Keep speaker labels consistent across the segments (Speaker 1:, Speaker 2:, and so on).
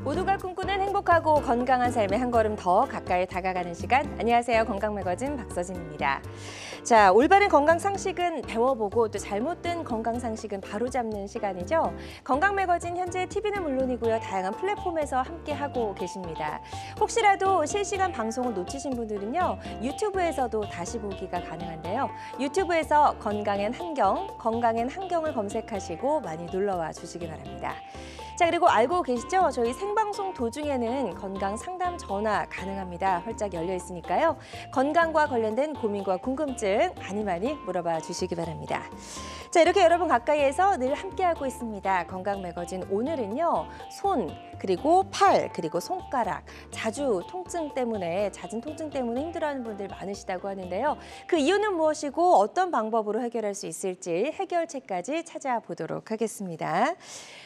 Speaker 1: 모두가 꿈꾸는 행복하고 건강한 삶에 한 걸음 더 가까이 다가가는 시간. 안녕하세요. 건강매거진 박서진입니다. 자, 올바른 건강 상식은 배워보고 또 잘못된 건강 상식은 바로잡는 시간이죠. 건강매거진 현재 TV는 물론이고요. 다양한 플랫폼에서 함께하고 계십니다. 혹시라도 실시간 방송을 놓치신 분들은요. 유튜브에서도 다시 보기가 가능한데요. 유튜브에서 건강엔 한경을 검색하시고 많이 놀러와 주시기 바랍니다. 자, 그리고 알고 계시죠? 저희 생방송 도중에는 건강 상담 전화 가능합니다. 활짝 열려 있으니까요. 건강과 관련된 고민과 궁금증 많이 물어봐 주시기 바랍니다. 자, 이렇게 여러분 가까이에서 늘 함께하고 있습니다. 건강매거진 오늘은요. 손, 그리고 팔, 그리고 손가락, 잦은 통증 때문에 힘들어하는 분들 많으시다고 하는데요. 그 이유는 무엇이고 어떤 방법으로 해결할 수 있을지 해결책까지 찾아보도록 하겠습니다.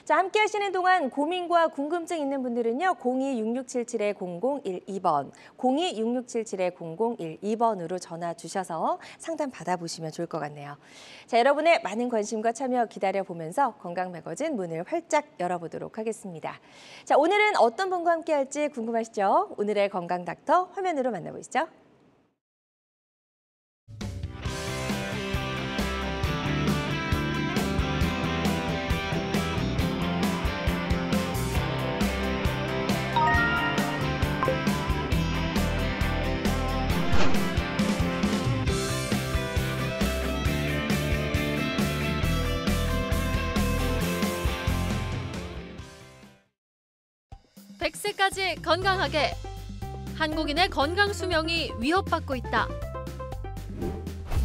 Speaker 1: 자, 함께 하시는 동안 고민과 궁금증 있는 분들은요. 02-6677-0012번, 02-6677-0012번으로 전화 주셔서 상담 받아보시면 좋을 것 같네요. 자, 여러분의 많은 관심과 참여 기다려보면서 건강매거진 문을 활짝 열어보도록 하겠습니다. 자, 오늘은 어떤 분과 함께 할지 궁금하시죠? 오늘의 건강 닥터 화면으로 만나보시죠.
Speaker 2: 백세까지 건강하게. 한국인의 건강 수명이 위협받고 있다.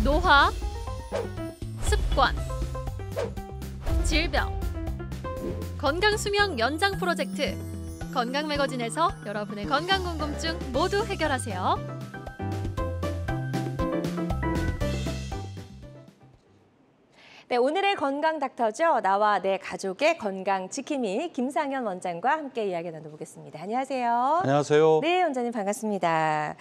Speaker 2: 노화, 습관, 질병, 건강 수명 연장 프로젝트. 건강매거진에서 여러분의 건강 궁금증 모두 해결하세요.
Speaker 1: 네, 오늘의 건강 닥터죠. 나와 내 가족의 건강 지킴이 김상현 원장과 함께 이야기 나눠보겠습니다. 안녕하세요.
Speaker 3: 안녕하세요.
Speaker 1: 네, 원장님 반갑습니다.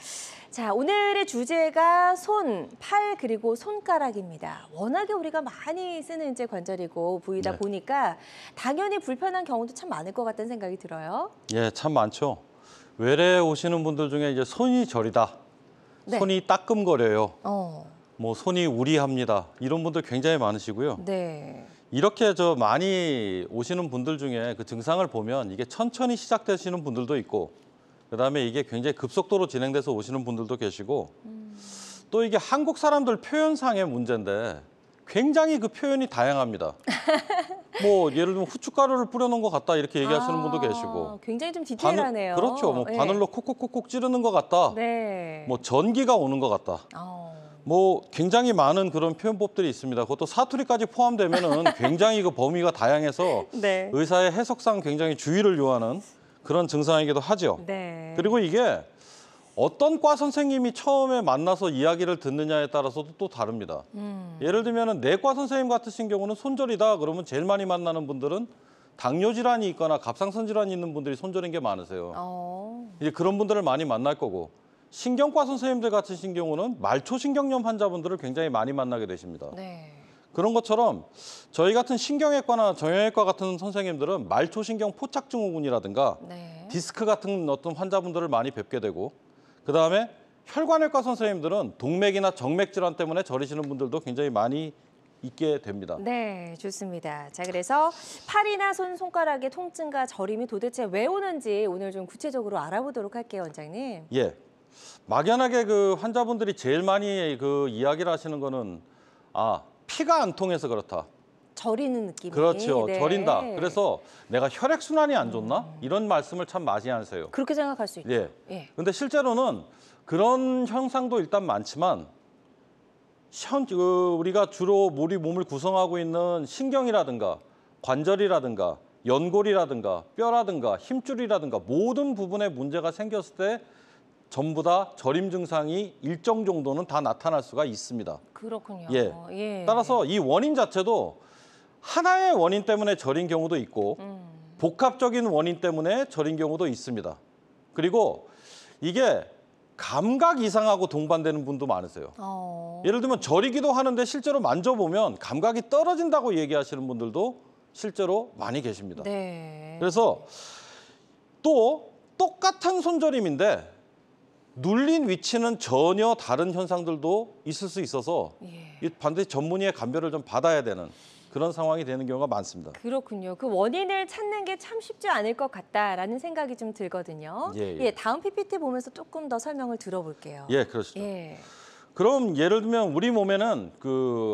Speaker 1: 자, 오늘의 주제가 손, 팔, 그리고 손가락입니다. 워낙에 우리가 많이 쓰는 이제 관절이고 부위다
Speaker 3: 네.
Speaker 1: 보니까 당연히 불편한 경우도 참 많을 것 같다는 생각이 들어요.
Speaker 3: 예, 참 많죠. 외래 오시는 분들 중에 이제 손이 저리다,
Speaker 1: 네.
Speaker 3: 손이 따끔거려요, 뭐 손이 우리합니다. 이런 분들 굉장히 많으시고요.
Speaker 1: 네.
Speaker 3: 이렇게 많이 오시는 분들 중에 그 증상을 보면 이게 천천히 시작되시는 분들도 있고, 그다음에 이게 굉장히 급속도로 진행돼서 오시는 분들도 계시고, 또 이게 한국 사람들 표현상의 문제인데 굉장히 그 표현이 다양합니다. 뭐 예를 들면 후춧가루를 뿌려놓은 것 같다 이렇게 얘기하시는 분도 계시고,
Speaker 1: 굉장히 좀 디테일하네요.
Speaker 3: 그렇죠. 뭐
Speaker 1: 네.
Speaker 3: 바늘로 콕콕콕콕 찌르는 것 같다.
Speaker 1: 네.
Speaker 3: 뭐 전기가 오는 것 같다. 뭐 굉장히 많은 그런 표현법들이 있습니다. 그것도 사투리까지 포함되면은 굉장히 그 범위가 다양해서
Speaker 1: 네.
Speaker 3: 의사의 해석상 굉장히 주의를 요하는 그런 증상이기도 하죠.
Speaker 1: 네.
Speaker 3: 그리고 이게 어떤 과 선생님이 처음에 만나서 이야기를 듣느냐에 따라서도 또 다릅니다. 예를 들면은 내과 선생님 같으신 경우는 손저리다 그러면 제일 많이 만나는 분들은 당뇨 질환이 있거나 갑상선 질환이 있는 분들이 손저린 게 많으세요. 이제 그런 분들을 많이 만날 거고, 신경과 선생님들 같으신 경우는 말초신경염 환자분들을 굉장히 많이 만나게 되십니다.
Speaker 1: 네.
Speaker 3: 그런 것처럼 저희 같은 신경외과나 정형외과 같은 선생님들은 말초신경 포착 증후군이라든가
Speaker 1: 네.
Speaker 3: 디스크 같은 어떤 환자분들을 많이 뵙게 되고, 그다음에 혈관외과 선생님들은 동맥이나 정맥 질환 때문에 저리시는 분들도 굉장히 많이 있게 됩니다.
Speaker 1: 네, 좋습니다. 자, 그래서 팔이나 손가락의 통증과 저림이 도대체 왜 오는지 오늘 좀 구체적으로 알아보도록 할게요, 원장님.
Speaker 3: 예. 막연하게 그 환자분들이 제일 많이 그 이야기를 하시는 거는 피가 안 통해서 그렇다.
Speaker 1: 저리는 느낌이.
Speaker 3: 그렇죠.
Speaker 1: 네.
Speaker 3: 저린다. 그래서 내가 혈액순환이 안 좋나? 이런 말씀을 참 많이 하세요.
Speaker 1: 그렇게 생각할 수 있죠.
Speaker 3: 예.
Speaker 1: 예.
Speaker 3: 근데 실제로는 그런 현상도 일단 많지만 우리가 주로 우리 몸을 구성하고 있는 신경이라든가 관절이라든가 연골이라든가 뼈라든가 힘줄이라든가 모든 부분에 문제가 생겼을 때 전부 다 저림 증상이 일정 정도는 다 나타날 수가 있습니다.
Speaker 1: 그렇군요.
Speaker 3: 예.
Speaker 1: 예.
Speaker 3: 따라서 이 원인 자체도 하나의 원인 때문에 저린 경우도 있고 복합적인 원인 때문에 저린 경우도 있습니다. 그리고 이게 감각 이상하고 동반되는 분도 많으세요. 예를 들면 저리기도 하는데 실제로 만져보면 감각이 떨어진다고 얘기하시는 분들도 실제로 많이 계십니다.
Speaker 1: 네.
Speaker 3: 그래서 또 똑같은 손저림인데 눌린 위치는 전혀 다른 현상들도 있을 수 있어서 이 반드시 전문의의 감별을 좀 받아야 되는 그런 상황이 되는 경우가 많습니다.
Speaker 1: 그렇군요. 그 원인을 찾는 게 참 쉽지 않을 것 같다라는 생각이 좀 들거든요.
Speaker 3: 예.
Speaker 1: 다음 PPT 보면서 조금 더 설명을 들어볼게요.
Speaker 3: 예, 그렇죠.
Speaker 1: 예.
Speaker 3: 그럼 예를 들면 우리 몸에는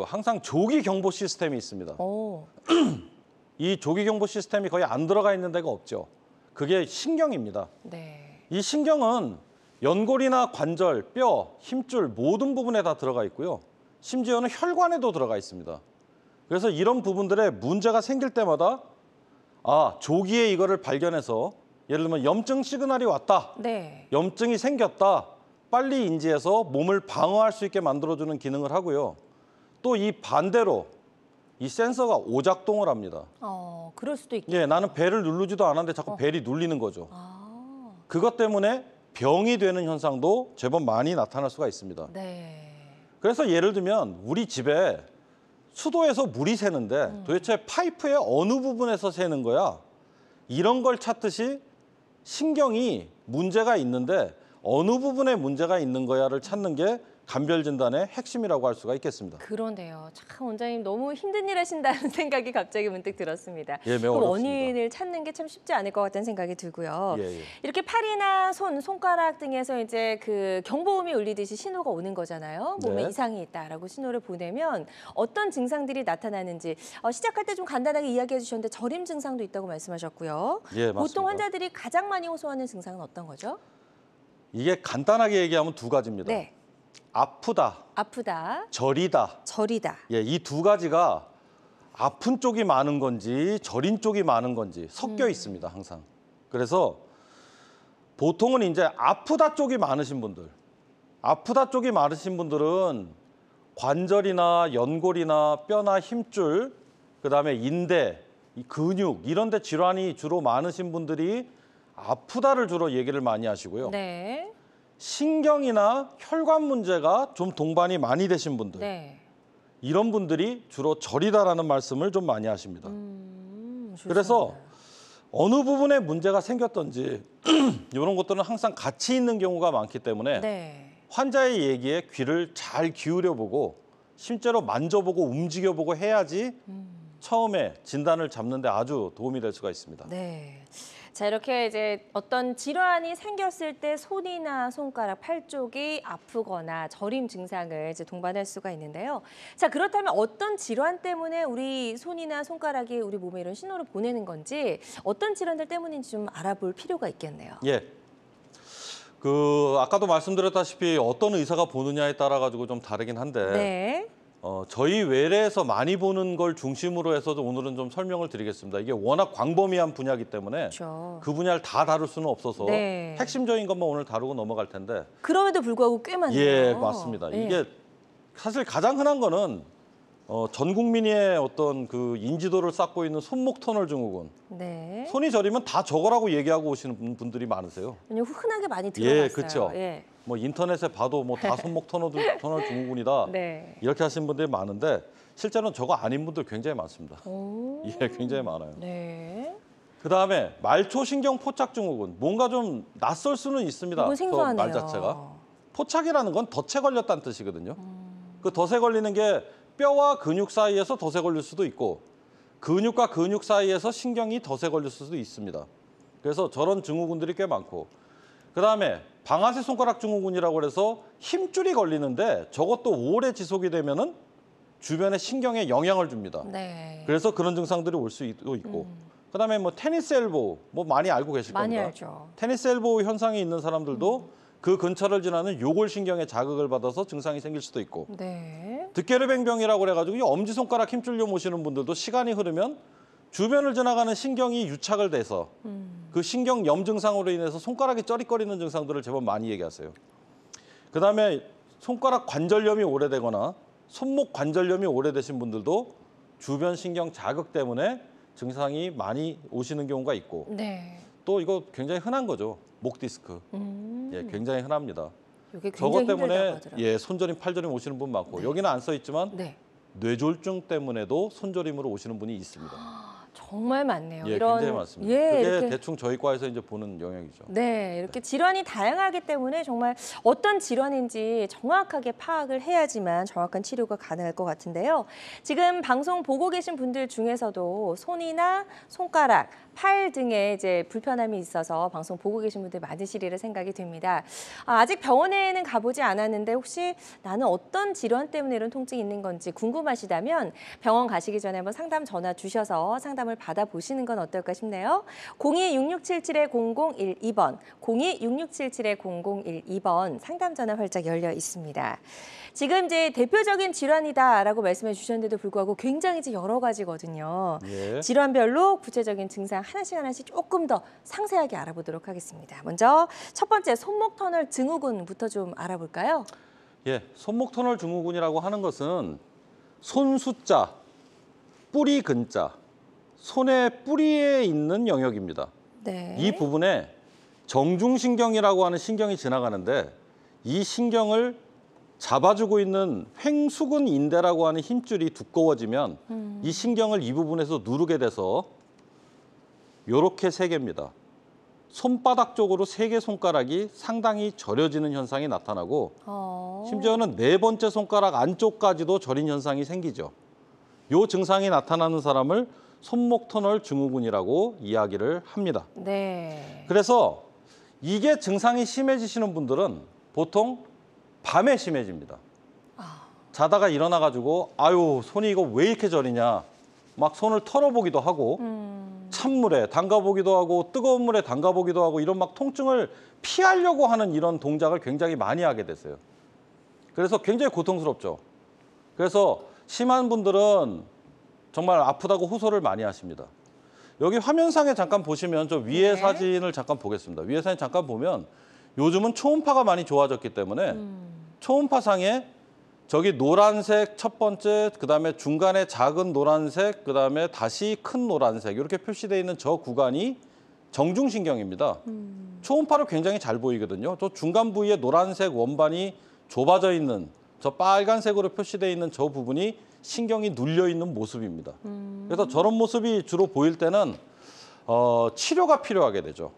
Speaker 3: 항상 조기 경보 시스템이 있습니다.
Speaker 1: 오.
Speaker 3: 이 조기 경보 시스템이 거의 안 들어가 있는 데가 없죠. 그게 신경입니다.
Speaker 1: 네.
Speaker 3: 이 신경은 연골이나 관절, 뼈, 힘줄 모든 부분에 다 들어가 있고요. 심지어는 혈관에도 들어가 있습니다. 그래서 이런 부분들에 문제가 생길 때마다 조기에 이거를 발견해서 예를 들면 염증 시그널이 왔다.
Speaker 1: 네.
Speaker 3: 염증이 생겼다. 빨리 인지해서 몸을 방어할 수 있게 만들어주는 기능을 하고요. 또 이 반대로 이 센서가 오작동을 합니다.
Speaker 1: 그럴 수도 있겠죠.
Speaker 3: 예, 나는 벨을 누르지도 않았는데 자꾸 벨이 눌리는 거죠.
Speaker 1: 아.
Speaker 3: 그것 때문에 병이 되는 현상도 제법 많이 나타날 수가 있습니다.
Speaker 1: 네.
Speaker 3: 그래서 예를 들면 우리 집에 수도에서 물이 새는데 도대체 파이프의 어느 부분에서 새는 거야? 이런 걸 찾듯이 신경이 문제가 있는데 어느 부분에 문제가 있는 거야를 찾는 게 감별 진단의 핵심이라고 할 수가 있겠습니다.
Speaker 1: 그런데요. 참 원장님 너무 힘든 일 하신다는 생각이 갑자기 문득 들었습니다.
Speaker 3: 예, 매우
Speaker 1: 그
Speaker 3: 어렵습니다.
Speaker 1: 원인을 찾는 게 참 쉽지 않을 것 같다는 생각이 들고요.
Speaker 3: 예.
Speaker 1: 이렇게 팔이나 손가락 등에서 이제 그 경보음이 울리듯이 신호가 오는 거잖아요. 몸에
Speaker 3: 네.
Speaker 1: 이상이 있다라고 신호를 보내면 어떤 증상들이 나타나는지 시작할 때 좀 간단하게 이야기해 주셨는데 저림 증상도 있다고 말씀하셨고요.
Speaker 3: 예, 맞습니다.
Speaker 1: 보통 환자들이 가장 많이 호소하는 증상은 어떤 거죠?
Speaker 3: 이게 간단하게 얘기하면 두 가지입니다.
Speaker 1: 네.
Speaker 3: 아프다, 저리다.
Speaker 1: 저리다.
Speaker 3: 예, 이 두 가지가 아픈 쪽이 많은 건지 저린 쪽이 많은 건지 섞여 있습니다, 항상. 그래서 보통은 이제 아프다 쪽이 많으신 분들은 관절이나 연골이나 뼈나 힘줄, 그다음에 인대, 이 근육 이런 데 질환이 주로 많으신 분들이 아프다를 주로 얘기를 많이 하시고요.
Speaker 1: 네.
Speaker 3: 신경이나 혈관 문제가 좀 동반이 많이 되신 분들,
Speaker 1: 네.
Speaker 3: 이런 분들이 주로 저리다라는 말씀을 좀 많이 하십니다. 그래서 어느 부분에 문제가 생겼던지 이런 것들은 항상 같이 있는 경우가 많기 때문에
Speaker 1: 네.
Speaker 3: 환자의 얘기에 귀를 잘 기울여보고 실제로 만져보고 움직여보고 해야지 처음에 진단을 잡는 데 아주 도움이 될 수가 있습니다.
Speaker 1: 네. 자, 이렇게 이제 어떤 질환이 생겼을 때 손이나 손가락, 팔 쪽이 아프거나 저림 증상을 이제 동반할 수가 있는데요. 자, 그렇다면 어떤 질환 때문에 우리 손이나 손가락이 우리 몸에 이런 신호를 보내는 건지 어떤 질환들 때문인지 좀 알아볼 필요가 있겠네요.
Speaker 3: 예. 아까도 말씀드렸다시피 어떤 의사가 보느냐에 따라 가지고 좀 다르긴 한데
Speaker 1: 네.
Speaker 3: 저희 외래에서 많이 보는 걸 중심으로 해서 오늘은 좀 설명을 드리겠습니다. 이게 워낙 광범위한 분야이기 때문에
Speaker 1: 그렇죠.
Speaker 3: 그 분야를 다 다룰 수는 없어서
Speaker 1: 네.
Speaker 3: 핵심적인 것만 오늘 다루고 넘어갈 텐데.
Speaker 1: 그럼에도 불구하고 꽤 많네요.
Speaker 3: 예, 맞습니다.
Speaker 1: 네.
Speaker 3: 이게 사실 가장 흔한 거는 전 국민의 어떤 그 인지도를 쌓고 있는 손목 터널 증후군.
Speaker 1: 네.
Speaker 3: 손이 저리면 다 저거라고 얘기하고 오시는 분들이 많으세요.
Speaker 1: 왜냐면 흔하게 많이 들어봤어요.
Speaker 3: 예, 그렇죠.
Speaker 1: 예.
Speaker 3: 뭐 인터넷에 봐도 뭐 다 손목 터널 증후군이다.
Speaker 1: 네.
Speaker 3: 이렇게 하시는 분들이 많은데 실제로는 저거 아닌 분들 굉장히 많습니다.
Speaker 1: 오.
Speaker 3: 예, 굉장히 많아요.
Speaker 1: 네.
Speaker 3: 그다음에 말초신경 포착 증후군. 뭔가 좀 낯설 수는 있습니다.
Speaker 1: 이건 생소하네요.
Speaker 3: 말 자체가. 포착이라는 건 덫에 걸렸다는 뜻이거든요. 그 덫에 걸리는 게 뼈와 근육 사이에서 덫에 걸릴 수도 있고 근육과 근육 사이에서 신경이 덫에 걸릴 수도 있습니다. 그래서 저런 증후군들이 꽤 많고 그다음에 방아쇠 손가락 증후군이라고 해서 힘줄이 걸리는데 저것도 오래 지속이 되면은 주변의 신경에 영향을 줍니다.
Speaker 1: 네.
Speaker 3: 그래서 그런 증상들이 올 수도 있고 그다음에 뭐 테니스 엘보우 뭐 많이 알고 계실
Speaker 1: 많이
Speaker 3: 겁니다.
Speaker 1: 알죠.
Speaker 3: 테니스 엘보우 현상이 있는 사람들도 그 근처를 지나는 요골신경에 자극을 받아서 증상이 생길 수도 있고
Speaker 1: 네.
Speaker 3: 득계르뱅병이라고 그래가지고 이 엄지손가락 힘줄려 모시는 분들도 시간이 흐르면 주변을 지나가는 신경이 유착을 돼서 그 신경염 증상으로 인해서 손가락이 쩌릿거리는 증상들을 제법 많이 얘기하세요. 그다음에 손가락 관절염이 오래되거나 손목 관절염이 오래되신 분들도 주변 신경 자극 때문에 증상이 많이 오시는 경우가 있고
Speaker 1: 네.
Speaker 3: 또 이거 굉장히 흔한 거죠. 목 디스크. 예, 굉장히 흔합니다.
Speaker 1: 이게
Speaker 3: 저것
Speaker 1: 굉장히
Speaker 3: 때문에
Speaker 1: 힘들다고 하더라고요.
Speaker 3: 예, 손저림, 팔저림 오시는 분 많고 여기는 안 써 있지만
Speaker 1: 네.
Speaker 3: 뇌졸중 때문에도 손저림으로 오시는 분이 있습니다.
Speaker 1: 정말 많네요.
Speaker 3: 예,
Speaker 1: 이런
Speaker 3: 굉장히 많습니다.
Speaker 1: 예,
Speaker 3: 그게
Speaker 1: 이렇게
Speaker 3: 대충 저희 과에서 이제 보는 영역이죠.
Speaker 1: 네, 이렇게 질환이 다양하기 때문에 정말 어떤 질환인지 정확하게 파악을 해야지만 정확한 치료가 가능할 것 같은데요. 지금 방송 보고 계신 분들 중에서도 손이나 손가락, 팔 등에 이제 불편함이 있어서 방송 보고 계신 분들 많으시리라 생각이 듭니다. 아직 병원에는 가보지 않았는데 혹시 나는 어떤 질환 때문에 이런 통증이 있는 건지 궁금하시다면 병원 가시기 전에 한번 상담 전화 주셔서 상담을 받아보시는 건 어떨까 싶네요. 02-6677-0012번, 02-6677-0012번 상담 전화 활짝 열려 있습니다. 지금 이제 대표적인 질환이다라고 말씀해 주셨는데도 불구하고 굉장히 이제 여러 가지거든요.
Speaker 3: 예.
Speaker 1: 질환별로 구체적인 증상 하나씩 조금 더 상세하게 알아보도록 하겠습니다. 먼저 첫 번째 손목 터널 증후군부터 좀 알아볼까요?
Speaker 3: 예, 손목 터널 증후군이라고 하는 것은 손 숫자, 뿌리 근자, 손의 뿌리에 있는 영역입니다.
Speaker 1: 네.
Speaker 3: 이 부분에 정중신경이라고 하는 신경이 지나가는데 이 신경을 잡아주고 있는 횡수근 인대라고 하는 힘줄이 두꺼워지면 이 신경을 이 부분에서 누르게 돼서 이렇게 세 개입니다. 손바닥 쪽으로 세 개 손가락이 상당히 저려지는 현상이 나타나고 심지어는 네 번째 손가락 안쪽까지도 저린 현상이 생기죠. 이 증상이 나타나는 사람을 손목 터널 증후군이라고 이야기를 합니다.
Speaker 1: 네.
Speaker 3: 그래서 이게 증상이 심해지시는 분들은 보통 밤에 심해집니다. 자다가 일어나가지고 아유 손이 이거 왜 이렇게 저리냐 막 손을 털어보기도 하고 찬물에 담가보기도 하고 뜨거운 물에 담가보기도 하고 이런 막 통증을 피하려고 하는 이런 동작을 굉장히 많이 하게 됐어요. 그래서 굉장히 고통스럽죠. 그래서 심한 분들은 정말 아프다고 호소를 많이 하십니다. 여기 화면상에 잠깐 보시면 저 위에 사진을 잠깐 보겠습니다. 위에 사진 잠깐 보면 요즘은 초음파가 많이 좋아졌기 때문에 초음파상에 저기 노란색 첫 번째, 그다음에 중간에 작은 노란색, 그다음에 다시 큰 노란색 이렇게 표시되어 있는 저 구간이 정중신경입니다. 초음파로 굉장히 잘 보이거든요. 저 중간 부위에 노란색 원반이 좁아져 있는 저 빨간색으로 표시되어 있는 저 부분이 신경이 눌려 있는 모습입니다. 그래서 저런 모습이 주로 보일 때는 치료가 필요하게 되죠.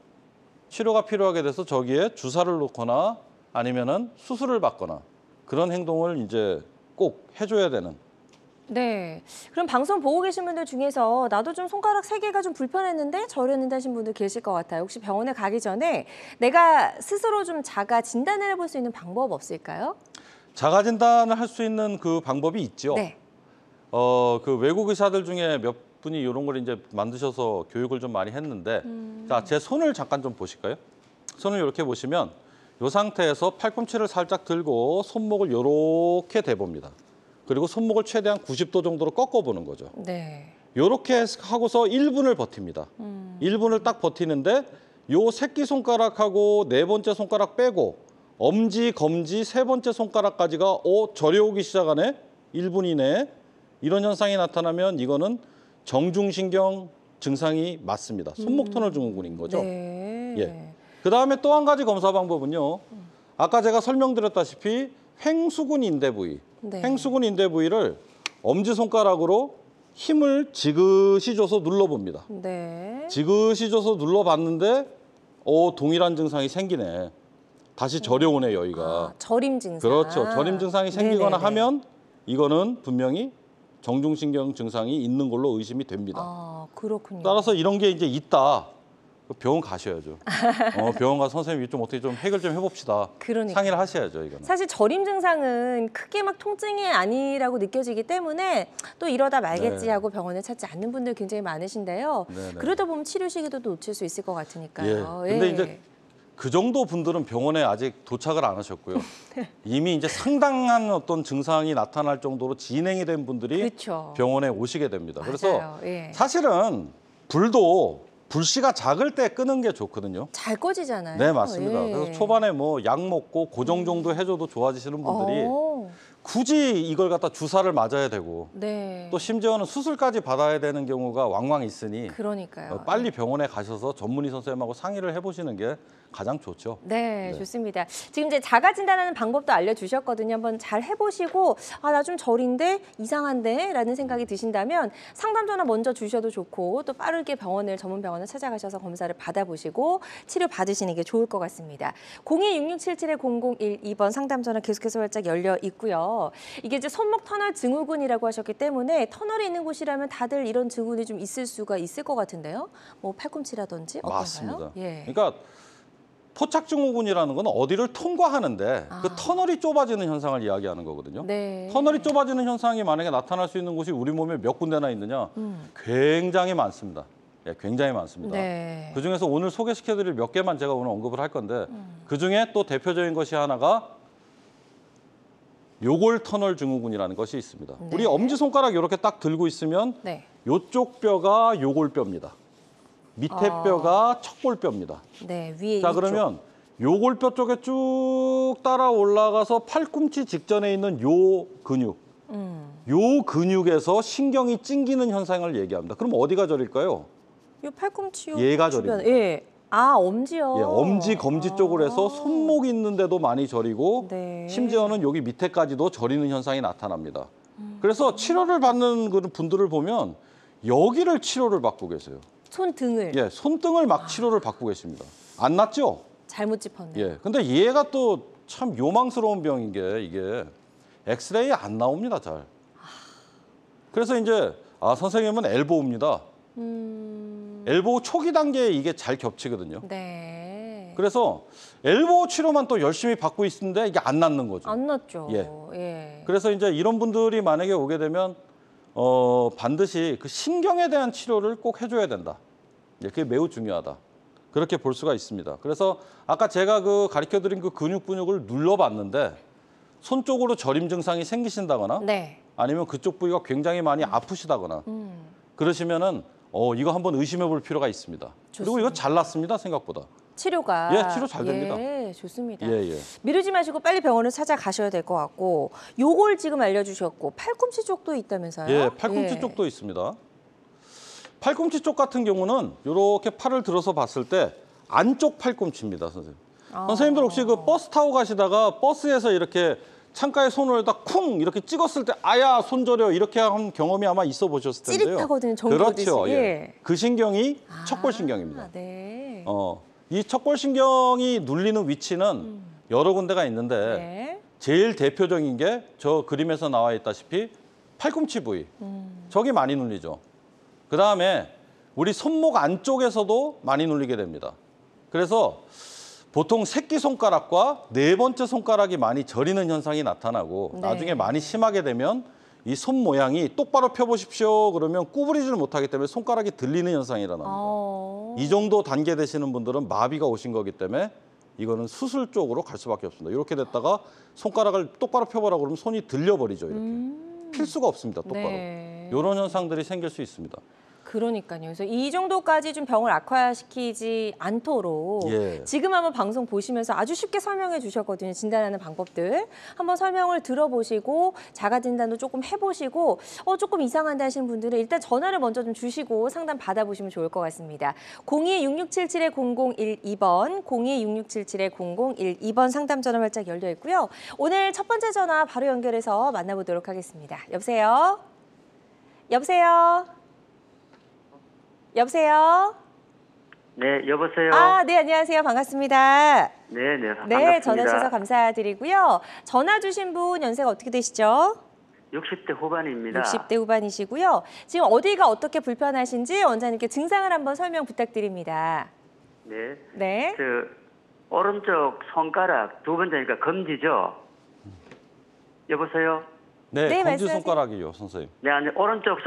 Speaker 3: 치료가 필요하게 돼서 저기에 주사를 놓거나 아니면은 수술을 받거나 그런 행동을 이제 꼭 해줘야 되는.
Speaker 1: 네. 그럼 방송 보고 계신 분들 중에서 나도 좀 손가락 세 개가 좀 불편했는데 저렸는데 하신 분들 계실 것 같아요. 혹시 병원에 가기 전에 내가 스스로 좀 자가 진단을 해볼 수 있는 방법 없을까요?
Speaker 3: 자가 진단을 할 수 있는 그 방법이 있죠.
Speaker 1: 네.
Speaker 3: 그 외국 의사들 중에 몇 분이 이런 걸 이제 만드셔서 교육을 좀 많이 했는데, 자, 제 손을 잠깐 좀 보실까요? 손을 이렇게 보시면 이 상태에서 팔꿈치를 살짝 들고 손목을 이렇게 대봅니다. 그리고 손목을 최대한 90도 정도로 꺾어보는 거죠.
Speaker 1: 네.
Speaker 3: 이렇게 하고서 1분을 버팁니다. 1분을 딱 버티는데 요 새끼손가락하고 네 번째 손가락 빼고 엄지, 검지, 세 번째 손가락까지가 저려오기 시작하네. 1분 이내에. 이런 현상이 나타나면 이거는 정중신경 증상이 맞습니다. 손목 터널 증후군인 거죠.
Speaker 1: 네.
Speaker 3: 예. 그다음에 또 한 가지 검사 방법은요. 아까 제가 설명드렸다시피 횡수근 인대 부위.
Speaker 1: 네.
Speaker 3: 횡수근 인대 부위를 엄지손가락으로 힘을 지그시 줘서 눌러봅니다.
Speaker 1: 네.
Speaker 3: 지그시 줘서 눌러봤는데 동일한 증상이 생기네. 다시 저려오네 여기가.
Speaker 1: 저림 증상.
Speaker 3: 그렇죠. 저림 증상이 생기거나
Speaker 1: 네네네.
Speaker 3: 하면 이거는 분명히 정중신경 증상이 있는 걸로 의심이 됩니다.
Speaker 1: 아, 그렇군요.
Speaker 3: 따라서 이런 게 이제 있다. 병원 가셔야죠. 병원 가서 선생님이 좀 어떻게 좀 해결 좀 해봅시다.
Speaker 1: 그러니까요.
Speaker 3: 상의를 하셔야죠, 이거는.
Speaker 1: 사실 저림 증상은 크게 막 통증이 아니라고 느껴지기 때문에 또 이러다 말겠지
Speaker 3: 네.
Speaker 1: 하고 병원을 찾지 않는 분들 굉장히 많으신데요.
Speaker 3: 네네.
Speaker 1: 그러다 보면 치료 시기도 놓칠 수 있을 것 같으니까요.
Speaker 3: 예. 근데 이제 그 정도 분들은 병원에 아직 도착을 안 하셨고요. 이미 이제 상당한 어떤 증상이 나타날 정도로 진행이 된 분들이
Speaker 1: 그렇죠.
Speaker 3: 병원에 오시게 됩니다.
Speaker 1: 맞아요.
Speaker 3: 그래서
Speaker 1: 예.
Speaker 3: 사실은 불도 불씨가 작을 때 끄는 게 좋거든요.
Speaker 1: 잘 꺼지잖아요.
Speaker 3: 네, 맞습니다.
Speaker 1: 예.
Speaker 3: 그래서 초반에 뭐 약 먹고 고정 정도 해줘도 좋아지시는 분들이 굳이 이걸 갖다 주사를 맞아야 되고
Speaker 1: 네.
Speaker 3: 또 심지어는 수술까지 받아야 되는 경우가 왕왕 있으니
Speaker 1: 그러니까요.
Speaker 3: 빨리 병원에 가셔서 전문의 선생님하고 상의를 해보시는 게 가장 좋죠.
Speaker 1: 네,
Speaker 3: 네.
Speaker 1: 좋습니다. 지금 이제 자가 진단하는 방법도 알려주셨거든요. 한번 잘 해보시고 나 좀 저린데 이상한데 라는 생각이 드신다면 상담 전화 먼저 주셔도 좋고 또 빠르게 전문 병원을 찾아가셔서 검사를 받아보시고 치료 받으시는 게 좋을 것 같습니다. 026677-0012번 상담 전화 계속해서 활짝 열려 있고요. 이게 이제 손목 터널 증후군이라고 하셨기 때문에 터널이 있는 곳이라면 다들 이런 증후군이 좀 있을 수가 있을 것 같은데요. 뭐 팔꿈치라든지 어떤가요?
Speaker 3: 맞습니다.
Speaker 1: 예.
Speaker 3: 그러니까 포착증후군이라는 건 어디를 통과하는데 그 터널이 좁아지는 현상을 이야기하는 거거든요.
Speaker 1: 네.
Speaker 3: 터널이 좁아지는 현상이 만약에 나타날 수 있는 곳이 우리 몸에 몇 군데나 있느냐? 굉장히 많습니다. 예, 굉장히 많습니다.
Speaker 1: 네.
Speaker 3: 그중에서 오늘 소개시켜드릴 몇 개만 제가 오늘 언급을 할 건데 그중에 또 대표적인 것이 하나가 요골 터널 증후군이라는 것이 있습니다.
Speaker 1: 네.
Speaker 3: 우리 엄지손가락 이렇게 딱 들고 있으면
Speaker 1: 네.
Speaker 3: 요쪽 뼈가 요골뼈입니다. 밑에 뼈가 척골뼈입니다.
Speaker 1: 네, 위에
Speaker 3: 자,
Speaker 1: 이쪽.
Speaker 3: 그러면 요골뼈 쪽에 쭉 따라 올라가서 팔꿈치 직전에 있는 요 근육, 요 근육에서 신경이 찡기는 현상을 얘기합니다. 그럼 어디가 저릴까요?
Speaker 1: 요 팔꿈치 요
Speaker 3: 얘가
Speaker 1: 주변.
Speaker 3: 저립니다.
Speaker 1: 예. 엄지요.
Speaker 3: 예, 엄지, 검지 쪽으로 해서 손목 있는데도 많이 저리고
Speaker 1: 네.
Speaker 3: 심지어는 여기 밑에까지도 저리는 현상이 나타납니다. 그래서 치료를 받는 그런 분들을 보면 여기를 치료를 받고 계세요.
Speaker 1: 손등을
Speaker 3: 예, 손등을 막 치료를 받고 계십니다. 안 낫죠?
Speaker 1: 잘못 짚었네.
Speaker 3: 예. 근데 얘가 또 참 요망스러운 병인 게 이게 엑스레이 안 나옵니다, 잘. 그래서 이제 선생님은 엘보우입니다. 엘보우 초기 단계에 이게 잘 겹치거든요.
Speaker 1: 네.
Speaker 3: 그래서 엘보우 치료만 또 열심히 받고 있는데 이게 안 낫는 거죠.
Speaker 1: 안 났죠.
Speaker 3: 예.
Speaker 1: 예.
Speaker 3: 그래서 이제 이런 분들이 만약에 오게 되면 반드시 그 신경에 대한 치료를 꼭 해줘야 된다. 예, 그게 매우 중요하다. 그렇게 볼 수가 있습니다. 그래서 아까 제가 가르쳐드린 그 근육을 눌러봤는데 손 쪽으로 저림 증상이 생기신다거나
Speaker 1: 네.
Speaker 3: 아니면 그쪽 부위가 굉장히 많이 아프시다거나 그러시면은 이거 한번 의심해 볼 필요가 있습니다. 그리고 이거 잘 낫습니다, 생각보다.
Speaker 1: 치료가
Speaker 3: 예, 치료 잘 됩니다.
Speaker 1: 예, 좋습니다.
Speaker 3: 예, 예.
Speaker 1: 미루지 마시고 빨리 병원을 찾아가셔야 될 것 같고 요걸 지금 알려주셨고 팔꿈치 쪽도 있다면서요?
Speaker 3: 예, 팔꿈치
Speaker 1: 예.
Speaker 3: 쪽도 있습니다. 팔꿈치 쪽 같은 경우는 이렇게 팔을 들어서 봤을 때 안쪽 팔꿈치입니다, 선생님. 선생님들 혹시 그 버스 타고 가시다가 버스에서 이렇게 창가에 손을 딱 쿵 이렇게 찍었을 때 아야 손 저려 이렇게 한 경험이 아마 있어 보셨을 텐데요.
Speaker 1: 찌릿하거든요, 정조듯이.
Speaker 3: 그렇죠. 예.
Speaker 1: 예.
Speaker 3: 그 신경이 척골신경입니다.
Speaker 1: 네.
Speaker 3: 이 척골신경이 눌리는 위치는 여러 군데가 있는데
Speaker 1: 네.
Speaker 3: 제일 대표적인 게 저 그림에서 나와 있다시피 팔꿈치 부위. 저기 많이 눌리죠. 그다음에 우리 손목 안쪽에서도 많이 눌리게 됩니다. 그래서 보통 새끼손가락과 네 번째 손가락이 많이 저리는 현상이 나타나고
Speaker 1: 네.
Speaker 3: 나중에 많이 심하게 되면 이 손 모양이 똑바로 펴보십시오 그러면 구부리지를 못하기 때문에 손가락이 들리는 현상이 일어납니다. 이 정도 단계 되시는 분들은 마비가 오신 거기 때문에 이거는 수술 쪽으로 갈 수밖에 없습니다. 이렇게 됐다가 손가락을 똑바로 펴보라고 그러면 손이 들려버리죠. 이렇게. 필 수가 없습니다. 똑바로.
Speaker 1: 네.
Speaker 3: 이런 현상들이 생길 수 있습니다.
Speaker 1: 그러니까요. 그래서 이 정도까지 좀 병을 악화시키지 않도록
Speaker 3: 예.
Speaker 1: 지금 한번 방송 보시면서 아주 쉽게 설명해 주셨거든요. 진단하는 방법들. 한번 설명을 들어보시고 자가 진단도 조금 해보시고 조금 이상한데 하시는 분들은 일단 전화를 먼저 좀 주시고 상담 받아보시면 좋을 것 같습니다. 02-6677-0012번, 02-6677-0012번 상담 전화 활짝 열려 있고요. 오늘 첫 번째 전화 바로 연결해서 만나보도록 하겠습니다. 여보세요? 여보세요? 여보세요?
Speaker 4: 네, 여보세요.
Speaker 1: 네, 안녕하세요. 반갑습니다.
Speaker 4: 네, 반갑습니다.
Speaker 1: 네, 전화 주셔서 감사드리고요. 전화 주신 분 연세가 어떻게 되시죠?
Speaker 4: 60대 후반입니다.
Speaker 1: 60대 후반이시고요. 지금 어디가 어떻게 불편하신지 원장님께 증상을 한번 설명 부탁드립니다.
Speaker 4: 네.
Speaker 1: 네.
Speaker 4: 오른쪽 손가락 두 번째니까 검지죠? 여보세요?
Speaker 3: 네,
Speaker 1: 네,
Speaker 3: 검지
Speaker 1: 말씀하세요.
Speaker 3: 손가락이요, 선생님.
Speaker 4: 네, 아니, 오른쪽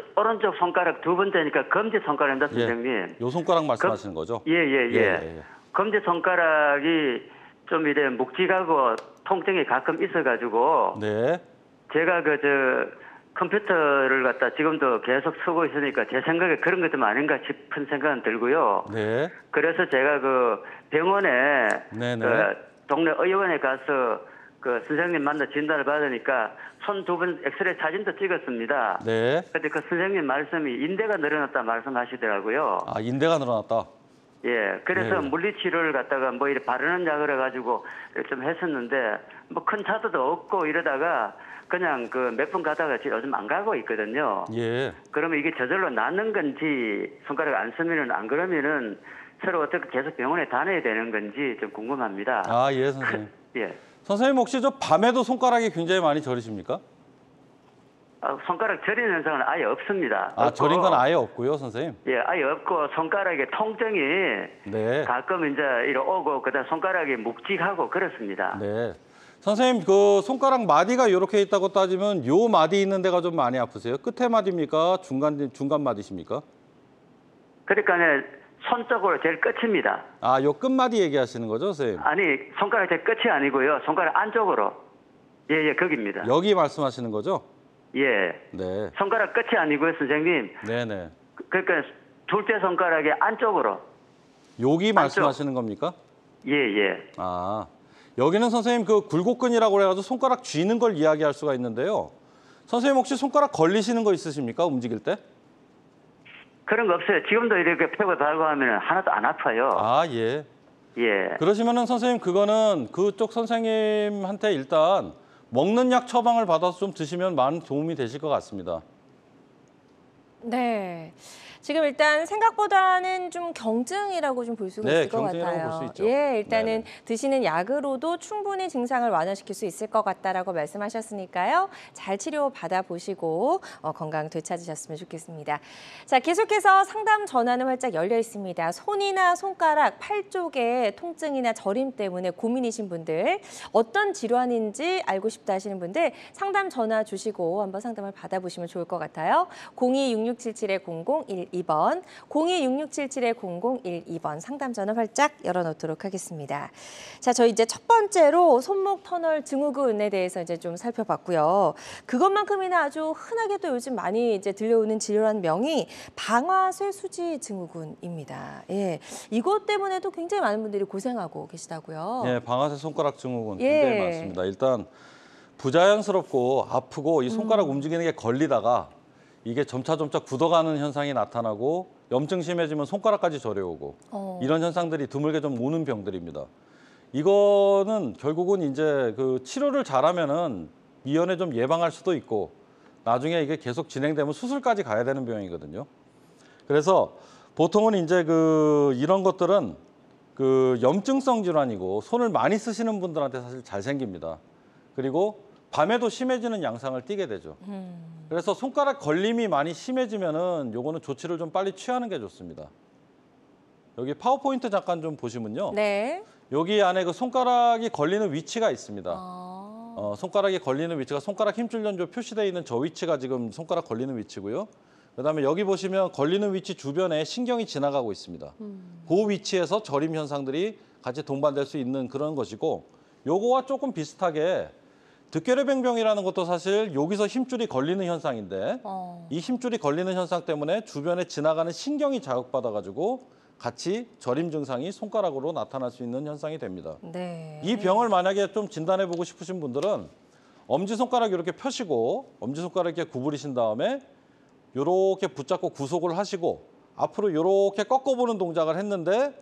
Speaker 4: 손가락 두 번째니까 검지 손가락입니다,
Speaker 3: 예,
Speaker 4: 선생님.
Speaker 3: 요 손가락 말씀하시는 거죠?
Speaker 4: 예. 검지 손가락이 좀 이래 묵직하고 통증이 가끔 있어가지고
Speaker 3: 네.
Speaker 4: 제가 컴퓨터를 갖다 지금도 계속 쓰고 있으니까 제 생각에 그런 것 좀 아닌가 싶은 생각은 들고요.
Speaker 3: 네.
Speaker 4: 그래서 제가 병원에
Speaker 3: 네네.
Speaker 4: 동네 의원에 가서 그 선생님 만나 진단을 받으니까 손 두 번 엑스레이 사진도 찍었습니다.
Speaker 3: 네.
Speaker 4: 근데 그 선생님 말씀이 인대가 늘어났다 말씀하시더라고요.
Speaker 3: 아, 인대가 늘어났다.
Speaker 4: 예, 그래서
Speaker 3: 네.
Speaker 4: 물리치료를 갖다가 뭐 이렇게 바르는 약을 해가지고 좀 했었는데 뭐 큰 차도도 없고 이러다가 그냥 그 몇 번 가다가 지금 요즘 안 가고 있거든요.
Speaker 3: 예.
Speaker 4: 그러면 이게 저절로 낫는 건지 손가락 안 쓰면은 안 그러면은 서로 어떻게 계속 병원에 다녀야 되는 건지 좀 궁금합니다.
Speaker 3: 아, 예, 선생님.
Speaker 4: 예.
Speaker 3: 선생님 혹시 저 밤에도 손가락이 굉장히 많이 저리십니까?
Speaker 4: 손가락 저리는 현상은 아예 없습니다.
Speaker 3: 아,
Speaker 4: 없고,
Speaker 3: 저린 건 아예 없고요, 선생님.
Speaker 4: 예, 아예 없고 손가락에 통증이
Speaker 3: 네.
Speaker 4: 가끔 이제 이리 오고 그다음 손가락이 묵직하고 그렇습니다.
Speaker 3: 네. 선생님, 그 손가락 마디가 이렇게 있다고 따지면 요 마디 있는 데가 좀 많이 아프세요? 끝에 마디입니까? 중간 마디십니까?
Speaker 4: 그러니까 손 쪽으로 제일 끝입니다.
Speaker 3: 아, 요 끝마디 얘기하시는 거죠, 선생님?
Speaker 4: 아니 손가락 제일 끝이 아니고요. 손가락 안쪽으로. 예, 거기입니다.
Speaker 3: 여기 말씀하시는 거죠?
Speaker 4: 예.
Speaker 3: 네.
Speaker 4: 손가락 끝이 아니고요, 선생님.
Speaker 3: 네네.
Speaker 4: 그러니까 둘째 손가락의 안쪽으로.
Speaker 3: 여기 말씀하시는 겁니까?
Speaker 4: 예.
Speaker 3: 아, 여기는 선생님 그 굴곡근이라고 그래가지고 손가락 쥐는 걸 이야기할 수가 있는데요. 선생님 혹시 손가락 걸리시는 거 있으십니까? 움직일 때?
Speaker 4: 그런 거 없어요. 지금도 이렇게 펴고 달고 하면 하나도 안 아파요.
Speaker 3: 아, 예.
Speaker 4: 예.
Speaker 3: 그러시면은 선생님 그거는 그쪽 선생님한테 일단 먹는 약 처방을 받아서 좀 드시면 많은 도움이 되실 것 같습니다.
Speaker 1: 네. 지금 일단 생각보다는 좀 경증이라고 좀 볼 수가
Speaker 3: 네,
Speaker 1: 있을 것
Speaker 3: 경증이라고
Speaker 1: 같아요.
Speaker 3: 볼수 있죠.
Speaker 1: 예, 일단은
Speaker 3: 네네.
Speaker 1: 드시는 약으로도 충분히 증상을 완화시킬 수 있을 것 같다라고 말씀하셨으니까요. 잘 치료 받아보시고 건강 되찾으셨으면 좋겠습니다. 자, 계속해서 상담 전화는 활짝 열려 있습니다. 손이나 손가락, 팔 쪽에 통증이나 저림 때문에 고민이신 분들, 어떤 질환인지 알고 싶다 하시는 분들 상담 전화 주시고 한번 상담을 받아보시면 좋을 것 같아요. 02-6677-0012번, 02-6677-0012번 상담 전화 활짝 열어놓도록 하겠습니다. 자, 저희 이제 첫 번째로 손목 터널 증후군에 대해서 이제 좀 살펴봤고요. 그것만큼이나 아주 흔하게 또 요즘 많이 이제 들려오는 질환명이 방아쇠수지 증후군입니다. 예, 이것 때문에도 굉장히 많은 분들이 고생하고 계시다고요.
Speaker 3: 예, 방아쇠 손가락 증후군
Speaker 1: 예.
Speaker 3: 굉장히 많습니다. 일단 부자연스럽고 아프고 이 손가락 움직이는 게 걸리다가 이게 점차 굳어가는 현상이 나타나고 염증 심해지면 손가락까지 저려오고 이런 현상들이 드물게 좀 오는 병들입니다. 이거는 결국은 이제 그 치료를 잘하면은 미연에 좀 예방할 수도 있고 나중에 이게 계속 진행되면 수술까지 가야 되는 병이거든요. 그래서 보통은 이제 이런 것들은 그 염증성 질환이고 손을 많이 쓰시는 분들한테 사실 잘 생깁니다. 그리고 밤에도 심해지는 양상을 띠게 되죠. 그래서 손가락 걸림이 많이 심해지면은 요거는 조치를 좀 빨리 취하는 게 좋습니다. 여기 파워포인트 잠깐 좀 보시면요.
Speaker 1: 네.
Speaker 3: 여기 안에 그 손가락이 걸리는 위치가 있습니다. 손가락이 걸리는 위치가 손가락 힘줄 연조 표시되어 있는 저 위치가 지금 손가락 걸리는 위치고요. 그다음에 여기 보시면 걸리는 위치 주변에 신경이 지나가고 있습니다. 그 위치에서 저림 현상들이 같이 동반될 수 있는 그런 것이고 요거와 조금 비슷하게 득결해병병이라는 것도 사실 여기서 힘줄이 걸리는 현상인데 이 힘줄이 걸리는 현상 때문에 주변에 지나가는 신경이 자극받아가지고 같이 저림 증상이 손가락으로 나타날 수 있는 현상이 됩니다.
Speaker 1: 네.
Speaker 3: 이 병을 만약에 좀 진단해보고 싶으신 분들은 엄지손가락 이렇게 펴시고 엄지손가락 이렇게 구부리신 다음에 이렇게 붙잡고 구속을 하시고 앞으로 이렇게 꺾어보는 동작을 했는데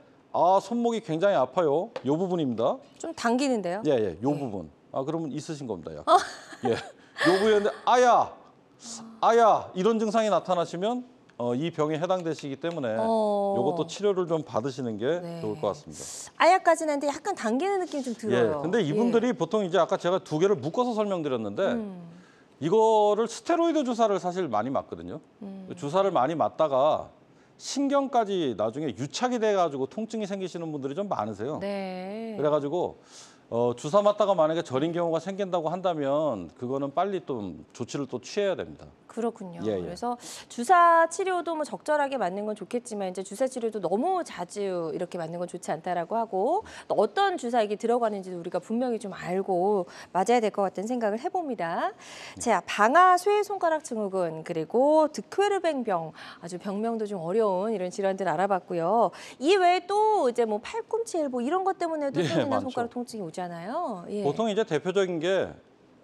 Speaker 3: 손목이 굉장히 아파요. 이 부분입니다.
Speaker 1: 좀 당기는데요.
Speaker 3: 예, 이 부분. 그러면 있으신 겁니다. 예, 요 부위인데 아야 이런 증상이 나타나시면 이 병에 해당되시기 때문에 이것도 치료를 좀 받으시는 게
Speaker 1: 네.
Speaker 3: 좋을 것 같습니다.
Speaker 1: 아야까지는 한데 약간 당기는 느낌이 좀 들어요.
Speaker 3: 예, 근데 이분들이 보통 이제 아까 제가 두 개를 묶어서 설명드렸는데 이거를 스테로이드 주사를 사실 많이 맞거든요. 주사를 많이 맞다가 신경까지 나중에 유착이 돼가지고 통증이 생기시는 분들이 좀 많으세요.
Speaker 1: 네.
Speaker 3: 그래가지고 주사 맞다가 만약에 저린 경우가 생긴다고 한다면 그거는 빨리 또 조치를 또 취해야 됩니다.
Speaker 1: 그렇군요.
Speaker 3: 예.
Speaker 1: 그래서 주사 치료도 뭐 적절하게 맞는 건 좋겠지만 이제 주사 치료도 너무 자주 이렇게 맞는 건 좋지 않다라고 하고 또 어떤 주사액이 들어가는지도 우리가 분명히 좀 알고 맞아야 될 것 같다는 생각을 해봅니다. 자, 방아쇠 손가락 증후군 그리고 득회르뱅병 아주 병명도 좀 어려운 이런 질환들 알아봤고요. 이 외에 또 이제 뭐 팔꿈치 엘보 이런 것 때문에도
Speaker 3: 예,
Speaker 1: 손이나
Speaker 3: 많죠.
Speaker 1: 손가락 통증이 오죠. 오잖아요. 예.
Speaker 3: 보통 이제 대표적인 게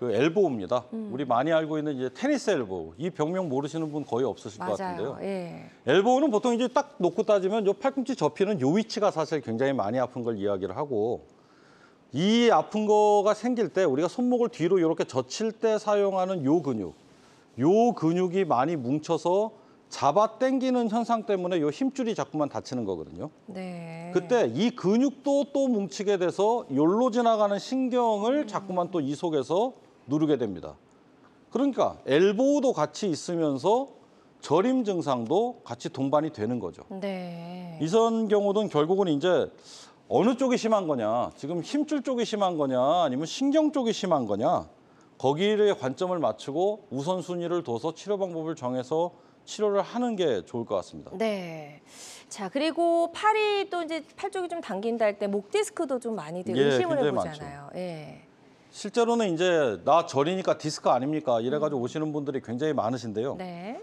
Speaker 3: 그 엘보우입니다. 우리 많이 알고 있는 이제 테니스 엘보우. 이 병명 모르시는 분 거의 없으실 것 같은데요.
Speaker 1: 맞아요. 예.
Speaker 3: 엘보우는 보통 이제 딱 놓고 따지면 요 팔꿈치 접히는 요 위치가 사실 굉장히 많이 아픈 걸 이야기를 하고, 이 아픈 거가 생길 때 우리가 손목을 뒤로 이렇게 젖힐 때 사용하는 요 근육이 많이 뭉쳐서 잡아 당기는 현상 때문에 요 힘줄이 자꾸만 다치는 거거든요.
Speaker 1: 네.
Speaker 3: 그때 이 근육도 또 뭉치게 돼서 요로 지나가는 신경을 자꾸만 또 이 속에서 누르게 됩니다. 그러니까 엘보우도 같이 있으면서 저림 증상도 같이 동반이 되는 거죠.
Speaker 1: 네.
Speaker 3: 이런 경우는 결국은 이제 어느 쪽이 심한 거냐, 지금 힘줄 쪽이 심한 거냐, 아니면 신경 쪽이 심한 거냐, 거기에 관점을 맞추고 우선순위를 둬서 치료 방법을 정해서 치료를 하는 게 좋을 것 같습니다.
Speaker 1: 네. 자, 그리고 팔이 또 이제 팔 쪽이 좀 당긴다 할 때 목 디스크도 좀 많이들
Speaker 3: 예,
Speaker 1: 의심을
Speaker 3: 굉장히
Speaker 1: 해보잖아요. 예.
Speaker 3: 실제로는 이제 나 저리니까 디스크 아닙니까? 이래가지고 오시는 분들이 굉장히 많으신데요.
Speaker 1: 네.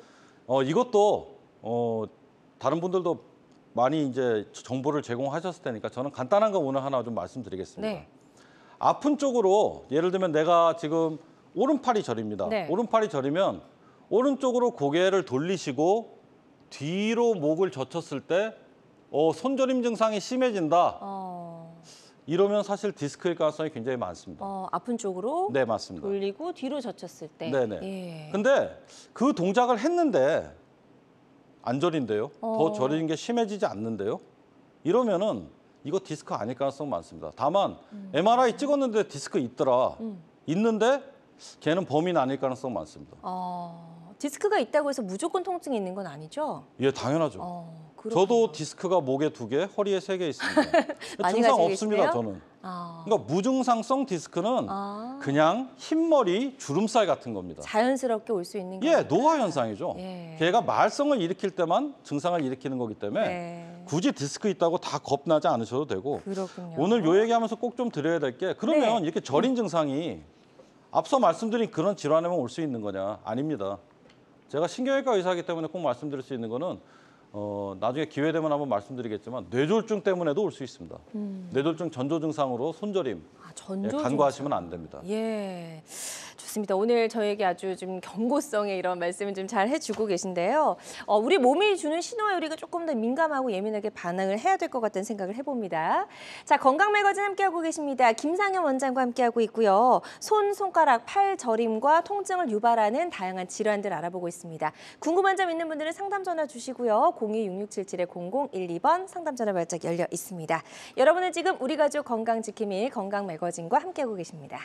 Speaker 3: 이것도 다른 분들도 많이 이제 정보를 제공하셨을 테니까 저는 간단한 거 오늘 하나 좀 말씀드리겠습니다.
Speaker 1: 네.
Speaker 3: 아픈 쪽으로 예를 들면 내가 지금 오른팔이 저립니다.
Speaker 1: 네.
Speaker 3: 오른팔이 저리면 오른쪽으로 고개를 돌리시고 뒤로 목을 젖혔을 때 손저림 증상이 심해진다. 이러면 사실 디스크일 가능성이 굉장히 많습니다.
Speaker 1: 아픈 쪽으로
Speaker 3: 네, 맞습니다.
Speaker 1: 돌리고 뒤로 젖혔을 때.
Speaker 3: 네네.
Speaker 1: 예.
Speaker 3: 근데 그 동작을 했는데 안 저린데요. 더 저리는 게 심해지지 않는데요. 이러면은 이거 디스크 아닐 가능성 많습니다. 다만 MRI 찍었는데 디스크 있더라. 있는데 걔는 범인 아닐 가능성 많습니다.
Speaker 1: 디스크가 있다고 해서 무조건 통증이 있는 건 아니죠?
Speaker 3: 예, 당연하죠.
Speaker 1: 그렇군요.
Speaker 3: 저도 디스크가 목에 2개, 허리에 3개 있습니다.
Speaker 1: 많이
Speaker 3: 증상
Speaker 1: 가지고
Speaker 3: 없습니다,
Speaker 1: 계시네요?
Speaker 3: 저는. 그러니까 무증상성 디스크는 그냥 흰머리, 주름살 같은 겁니다.
Speaker 1: 자연스럽게 올 수 있는
Speaker 3: 예,
Speaker 1: 거니까.
Speaker 3: 노화 현상이죠.
Speaker 1: 예.
Speaker 3: 걔가 말썽을 일으킬 때만 증상을 일으키는 거기 때문에
Speaker 1: 네.
Speaker 3: 굳이 디스크 있다고 다 겁나지 않으셔도 되고.
Speaker 1: 그렇군요.
Speaker 3: 오늘 요 얘기하면서 꼭 좀 드려야 될 게, 그러면
Speaker 1: 네.
Speaker 3: 이렇게 저린 증상이 앞서 말씀드린 그런 질환에만 올 수 있는 거냐? 아닙니다. 제가 신경외과 의사이기 때문에 꼭 말씀드릴 수 있는 거는 나중에 기회 되면 한번 말씀드리겠지만 뇌졸중 때문에도 올 수 있습니다. 뇌졸중 전조 증상으로 손저림,
Speaker 1: 전조
Speaker 3: 간과하시면 안 됩니다.
Speaker 1: 예, 좋습니다. 오늘 저에게 아주 좀 경고성의 이런 말씀을 좀 잘 해주고 계신데요. 우리 몸이 주는 신호에 우리가 조금 더 민감하고 예민하게 반응을 해야 될 것 같다는 생각을 해봅니다. 자, 건강 매거진 함께하고 계십니다. 김상현 원장과 함께하고 있고요. 손, 손가락, 팔 저림과 통증을 유발하는 다양한 질환들 알아보고 있습니다. 궁금한 점 있는 분들은 상담 전화 주시고요. 026677-0012번 상담 전화 발작 열려 있습니다. 여러분은 지금 우리 가족 건강 지킴이 건강 매거진과 함께하고 계십니다.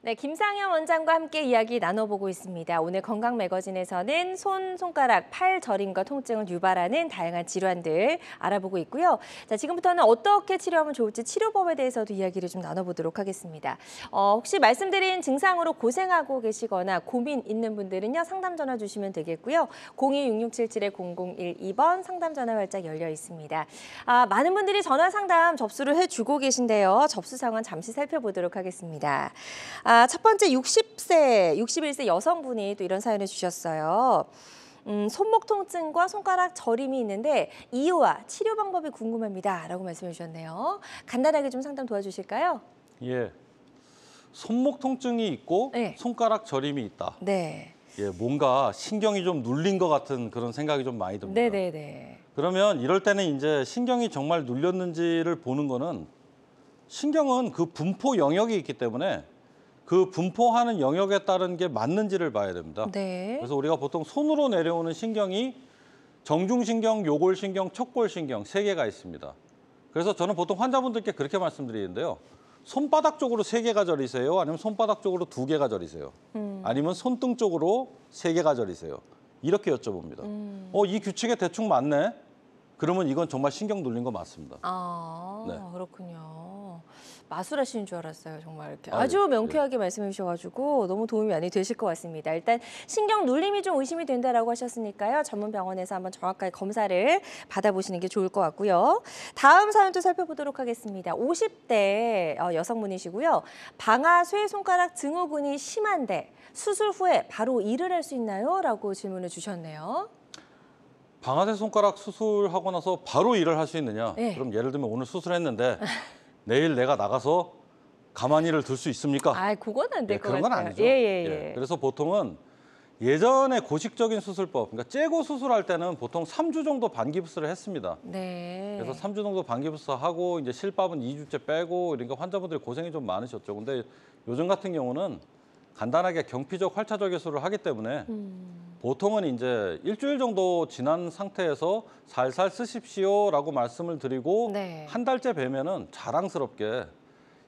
Speaker 1: 네, 김상현 원장과 함께 이야기 나눠보고 있습니다. 오늘 건강 매거진에서는 손, 손가락, 팔 저림과 통증을 유발하는 다양한 질환들 알아보고 있고요. 자, 지금부터는 어떻게 치료하면 좋을지 치료법에 대해서도 이야기를 좀 나눠보도록 하겠습니다. 혹시 말씀드린 증상으로 고생하고 계시거나 고민 있는 분들은요, 상담 전화 주시면 되겠고요. 026677-0012번 상담 전화 활짝 열려 있습니다. 많은 분들이 전화 상담 접수를 해주고 계신데요. 접수 상황 잠시 살펴보도록 하겠습니다. 첫 번째 61세 여성분이 또 이런 사연을 주셨어요. 손목 통증과 손가락 저림이 있는데 이유와 치료 방법이 궁금합니다. 라고 말씀해 주셨네요. 간단하게 좀 상담 도와주실까요?
Speaker 3: 예, 손목 통증이 있고
Speaker 1: 네.
Speaker 3: 손가락 저림이 있다.
Speaker 1: 네.
Speaker 3: 예, 뭔가 신경이 좀 눌린 것 같은 그런 생각이 좀 많이 듭니다.
Speaker 1: 네네네.
Speaker 3: 그러면 이럴 때는 이제 신경이 정말 눌렸는지를 보는 거는, 신경은 그 분포 영역이 있기 때문에 그 분포하는 영역에 따른 게 맞는지를 봐야 됩니다.
Speaker 1: 네.
Speaker 3: 그래서 우리가 보통 손으로 내려오는 신경이 정중신경, 요골신경, 척골신경 3개가 있습니다. 그래서 저는 보통 환자분들께 그렇게 말씀드리는데요. 손바닥 쪽으로 3개가 저리세요? 아니면 손바닥 쪽으로 2개가 저리세요? 아니면 손등 쪽으로 3개가 저리세요? 이렇게 여쭤봅니다. 이 규칙에 대충 맞네? 그러면 이건 정말 신경 눌린 거 맞습니다.
Speaker 1: 아,
Speaker 3: 네.
Speaker 1: 그렇군요. 마술하시는 줄 알았어요. 정말 이렇게
Speaker 3: 아,
Speaker 1: 아주
Speaker 3: 예.
Speaker 1: 명쾌하게 말씀해 주셔가지고 너무 도움이 많이 되실 것 같습니다. 일단 신경 눌림이 좀 의심이 된다라고 하셨으니까요. 전문 병원에서 한번 정확하게 검사를 받아보시는 게 좋을 것 같고요. 다음 사연도 살펴보도록 하겠습니다. 50대 여성분이시고요. 방아, 쇠 손가락 증후군이 심한데 수술 후에 바로 일을 할 수 있나요? 라고 질문을 주셨네요.
Speaker 3: 방아쇠 손가락 수술하고 나서 바로 일을 할 수 있느냐?
Speaker 1: 네.
Speaker 3: 그럼 예를 들면 오늘 수술했는데 내일 내가 나가서 가만히를 둘 수 있습니까?
Speaker 1: 아, 그건 안 될 것
Speaker 3: 그런
Speaker 1: 같아요.
Speaker 3: 건 아니죠.
Speaker 1: 예.
Speaker 3: 그래서 보통은 예전에 고식적인 수술법, 그러니까 째고 수술할 때는 보통 3주 정도 반기부스를 했습니다.
Speaker 1: 네.
Speaker 3: 그래서 3주 정도 반기부스 하고 이제 실밥은 2주째 빼고 그러니까 환자분들이 고생이 좀 많으셨죠. 근데 요즘 같은 경우는 간단하게 경피적 활차절 개술을 하기 때문에 보통은 이제 일주일 정도 지난 상태에서 살살 쓰십시오라고 말씀을 드리고
Speaker 1: 네.
Speaker 3: 한 달째 뵈면은 자랑스럽게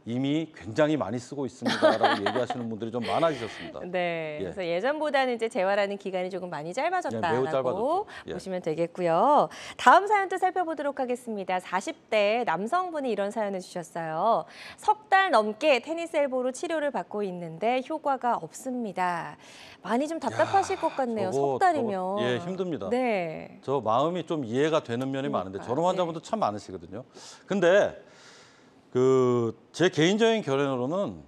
Speaker 3: 이미 굉장히 많이 쓰고 있습니다라고 얘기하시는 분들이 좀 많아지셨습니다.
Speaker 1: 네,
Speaker 3: 예.
Speaker 1: 그래서 예전보다는 이제 재활하는 기간이 조금 많이
Speaker 3: 매우
Speaker 1: 짧아졌다라고
Speaker 3: 짧아졌죠. 예.
Speaker 1: 보시면 되겠고요. 다음 사연도 살펴보도록 하겠습니다. 40대 남성분이 이런 사연을 주셨어요. 석 달 넘게 테니스 엘보로 치료를 받고 있는데 효과가 없습니다. 많이 좀 답답하실 것 같네요. 석 달이면.
Speaker 3: 예, 힘듭니다.
Speaker 1: 네.
Speaker 3: 저 마음이 좀 이해가 되는 면이 많은데
Speaker 1: 그러니까요.
Speaker 3: 저런 환자분들 참 많으시거든요. 근데 제 개인적인 결론으로는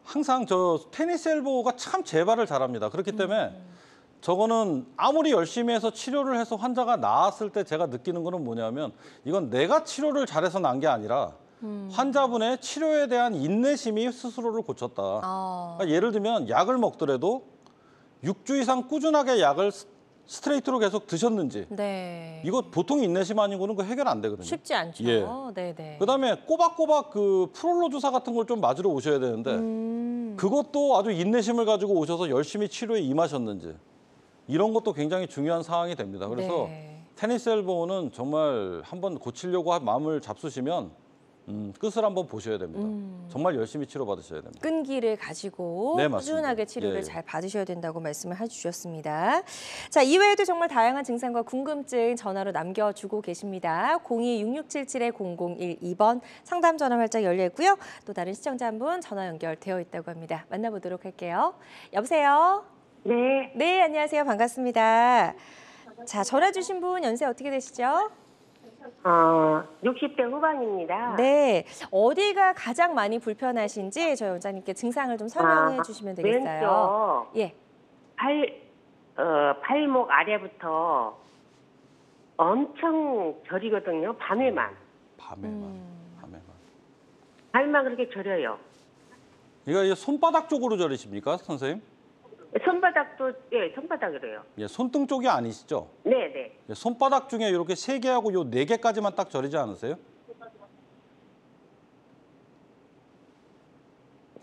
Speaker 3: 항상 저 테니스 엘보가 참 재발을 잘합니다. 그렇기 때문에 저거는 아무리 열심히 해서 치료를 해서 환자가 나았을 때 제가 느끼는 거는 뭐냐면 이건 내가 치료를 잘해서 난 게 아니라 환자분의 치료에 대한 인내심이 스스로를 고쳤다. 그러니까 예를 들면 약을 먹더라도 6주 이상 꾸준하게 약을 스트레이트로 계속 드셨는지
Speaker 1: 네.
Speaker 3: 이거 보통 인내심 아니고는 그 해결 안 되거든요.
Speaker 1: 쉽지 않죠.
Speaker 3: 예.
Speaker 1: 네네.
Speaker 3: 그다음에 꼬박꼬박 그 프롤로 주사 같은 걸 좀 맞으러 오셔야 되는데 그것도 아주 인내심을 가지고 오셔서 열심히 치료에 임하셨는지 이런 것도 굉장히 중요한 상황이 됩니다. 그래서
Speaker 1: 네.
Speaker 3: 테니스 엘보는 정말 한번 고치려고 마음을 잡수시면 끝을 한번 보셔야 됩니다. 정말 열심히 치료받으셔야 됩니다.
Speaker 1: 끈기를 가지고
Speaker 3: 네, 맞습니다.
Speaker 1: 꾸준하게 치료를
Speaker 3: 예.
Speaker 1: 잘 받으셔야 된다고 말씀을 해주셨습니다. 자, 이외에도 정말 다양한 증상과 궁금증 전화로 남겨주고 계십니다. 02-6677-0012번 상담 전화 활짝 열려 있고요. 또 다른 시청자 한 분 전화 연결되어 있다고 합니다. 만나보도록 할게요. 여보세요?
Speaker 5: 네,
Speaker 1: 네, 안녕하세요. 반갑습니다. 자, 전화 주신 분 연세 어떻게 되시죠?
Speaker 5: 60대 후반입니다.
Speaker 1: 네, 어디가 가장 많이 불편하신지 저희 원장님께 증상을 좀 설명해 주시면 되겠어요.
Speaker 5: 왼쪽
Speaker 1: 예.
Speaker 5: 팔목 아래부터 엄청 저리거든요. 밤에만.
Speaker 3: 밤에만.
Speaker 5: 밤에만 그렇게 저려요.
Speaker 3: 이거 손바닥 쪽으로 저리십니까, 선생님?
Speaker 5: 손바닥도, 예, 손바닥으로요.
Speaker 3: 예, 손등 쪽이 아니시죠?
Speaker 5: 네네.
Speaker 3: 예, 손바닥 중에 이렇게 3개하고 요 4개까지만 딱 저리지 않으세요?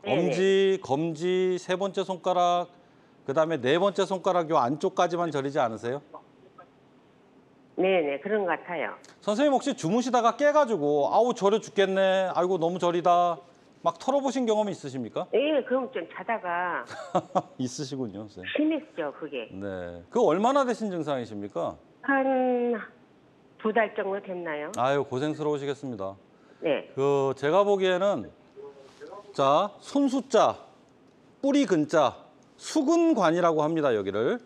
Speaker 5: 네네.
Speaker 3: 엄지, 검지, 3번째 손가락, 그다음에 4번째 손가락 요 안쪽까지만 저리지 않으세요?
Speaker 5: 네네, 그런 것 같아요.
Speaker 3: 선생님 혹시 주무시다가 깨가지고 아우 저려 죽겠네, 아이고 너무 저리다 막 털어보신 경험이 있으십니까?
Speaker 5: 예, 그럼 좀 자다가
Speaker 3: 있으시군요, 선생님.
Speaker 5: 심했죠, 그게.
Speaker 3: 네, 그 얼마나 되신 증상이십니까?
Speaker 5: 한 2달 정도 됐나요?
Speaker 3: 아유 고생스러우시겠습니다.
Speaker 5: 네.
Speaker 3: 제가 보기에는 자 손수자, 뿌리 근자, 수근관이라고 합니다. 여기를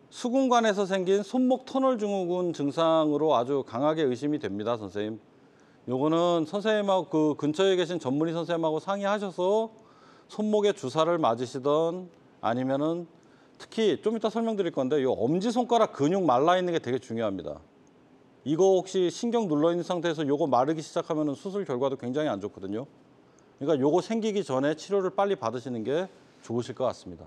Speaker 3: 수근관에서 생긴 손목 터널 증후군 증상으로 아주 강하게 의심이 됩니다, 선생님. 요거는 선생님하고 그 근처에 계신 전문의 선생님하고 상의하셔서 손목에 주사를 맞으시던 아니면은 특히 좀 이따 설명드릴 건데 요 엄지손가락 근육 말라 있는 게 되게 중요합니다. 이거 혹시 신경 눌러 있는 상태에서 요거 마르기 시작하면은 수술 결과도 굉장히 안 좋거든요. 그러니까 요거 생기기 전에 치료를 빨리 받으시는 게 좋으실 것 같습니다.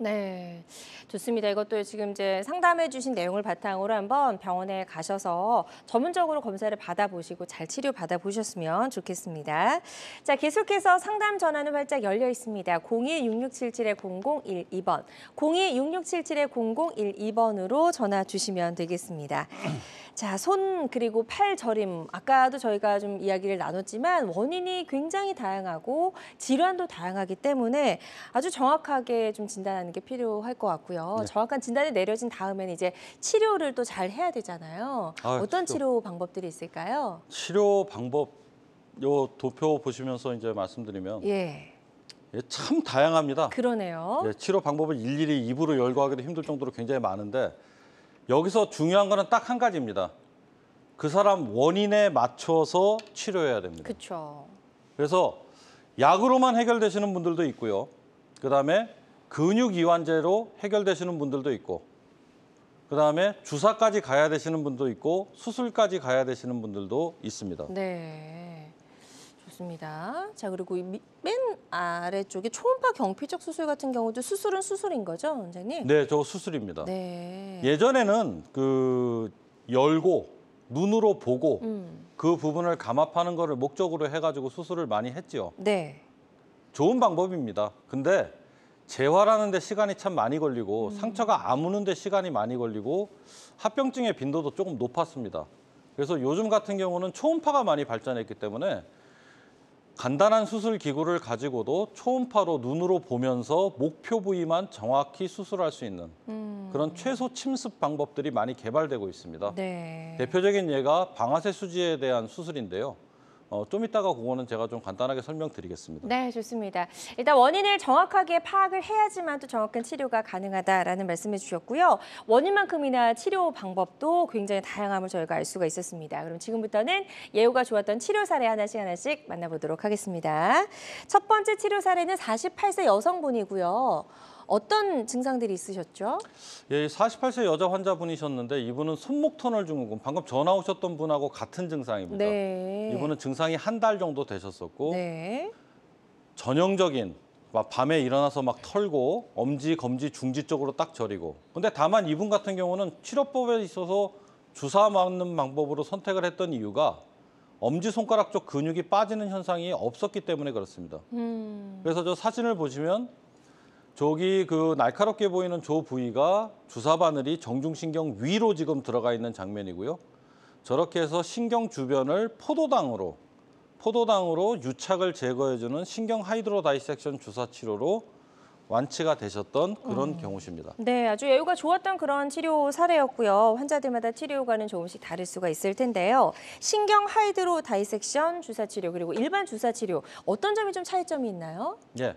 Speaker 1: 네, 좋습니다. 이것도 지금 이제 상담해 주신 내용을 바탕으로 한번 병원에 가셔서 전문적으로 검사를 받아보시고 잘 치료 받아보셨으면 좋겠습니다. 자, 계속해서 상담 전화는 활짝 열려 있습니다. 02-6677-0012번, 02-6677-0012번으로 전화 주시면 되겠습니다. 자, 손 그리고 팔 저림. 아까도 저희가 좀 이야기를 나눴지만 원인이 굉장히 다양하고 질환도 다양하기 때문에 아주 정확하게 좀 진단하는 게 필요할 것 같고요.
Speaker 3: 네.
Speaker 1: 정확한 진단이 내려진 다음에는 이제 치료를 또 잘 해야 되잖아요. 어떤 치료 방법들이 있을까요?
Speaker 3: 치료 방법 요 도표 보시면서 이제 말씀드리면
Speaker 1: 예,
Speaker 3: 참 다양합니다.
Speaker 1: 그러네요.
Speaker 3: 예, 치료 방법을 일일이 입으로 열거하기도 힘들 정도로 굉장히 많은데 여기서 중요한 거는 딱 한 가지입니다. 그 사람 원인에 맞춰서 치료해야 됩니다.
Speaker 1: 그렇죠.
Speaker 3: 그래서 약으로만 해결되시는 분들도 있고요. 그다음에 근육 이완제로 해결되시는 분들도 있고 그다음에 주사까지 가야 되시는 분도 있고 수술까지 가야 되시는 분들도 있습니다.
Speaker 1: 네, 좋습니다. 자, 그리고 맨 아래쪽에 초음파 경피적 수술 같은 경우도 수술은 수술인 거죠, 원장님?
Speaker 3: 네, 저 수술입니다.
Speaker 1: 네.
Speaker 3: 예전에는 그 열고 눈으로 보고 그 부분을 감압하는 거를 목적으로 해가지고 수술을 많이 했죠.
Speaker 1: 네.
Speaker 3: 좋은 방법입니다. 근데 재활하는 데 시간이 참 많이 걸리고 상처가 아무는 데 시간이 많이 걸리고 합병증의 빈도도 조금 높았습니다. 그래서 요즘 같은 경우는 초음파가 많이 발전했기 때문에 간단한 수술 기구를 가지고도 초음파로 눈으로 보면서 목표 부위만 정확히 수술할 수 있는 그런 최소 침습 방법들이 많이 개발되고 있습니다.
Speaker 1: 네.
Speaker 3: 대표적인 예가 방아쇠 수지에 대한 수술인데요. 좀 이따가 그거는 제가 좀 간단하게 설명드리겠습니다.
Speaker 1: 네, 좋습니다. 일단 원인을 정확하게 파악을 해야지만 또 정확한 치료가 가능하다라는 말씀해 주셨고요. 원인만큼이나 치료 방법도 굉장히 다양함을 저희가 알 수가 있었습니다. 그럼 지금부터는 예후가 좋았던 치료 사례 하나씩 만나보도록 하겠습니다. 첫 번째 치료 사례는 48세 여성분이고요. 어떤 증상들이 있으셨죠?
Speaker 3: 예, 48세 여자 환자분이셨는데 이분은 손목 터널 증후군, 방금 전화 오셨던 분하고 같은 증상입니다.
Speaker 1: 네.
Speaker 3: 이분은 증상이 한 달 정도 되셨었고
Speaker 1: 네.
Speaker 3: 전형적인 막 밤에 일어나서 막 털고 엄지, 검지, 중지 쪽으로 딱 저리고 근데 다만 이분 같은 경우는 치료법에 있어서 주사 맞는 방법으로 선택을 했던 이유가 엄지손가락 쪽 근육이 빠지는 현상이 없었기 때문에 그렇습니다. 그래서 저 사진을 보시면 저기 그 날카롭게 보이는 저 부위가 주사 바늘이 정중신경 위로 지금 들어가 있는 장면이고요. 저렇게 해서 신경 주변을 포도당으로 유착을 제거해주는 신경 하이드로 다이섹션 주사 치료로 완치가 되셨던 그런 경우십니다.
Speaker 1: 네, 아주 예후가 좋았던 그런 치료 사례였고요. 환자들마다 치료과는 조금씩 다를 수가 있을 텐데요. 신경 하이드로 다이섹션 주사 치료 그리고 일반 주사 치료 어떤 점이 좀 차이점이 있나요?
Speaker 3: 예.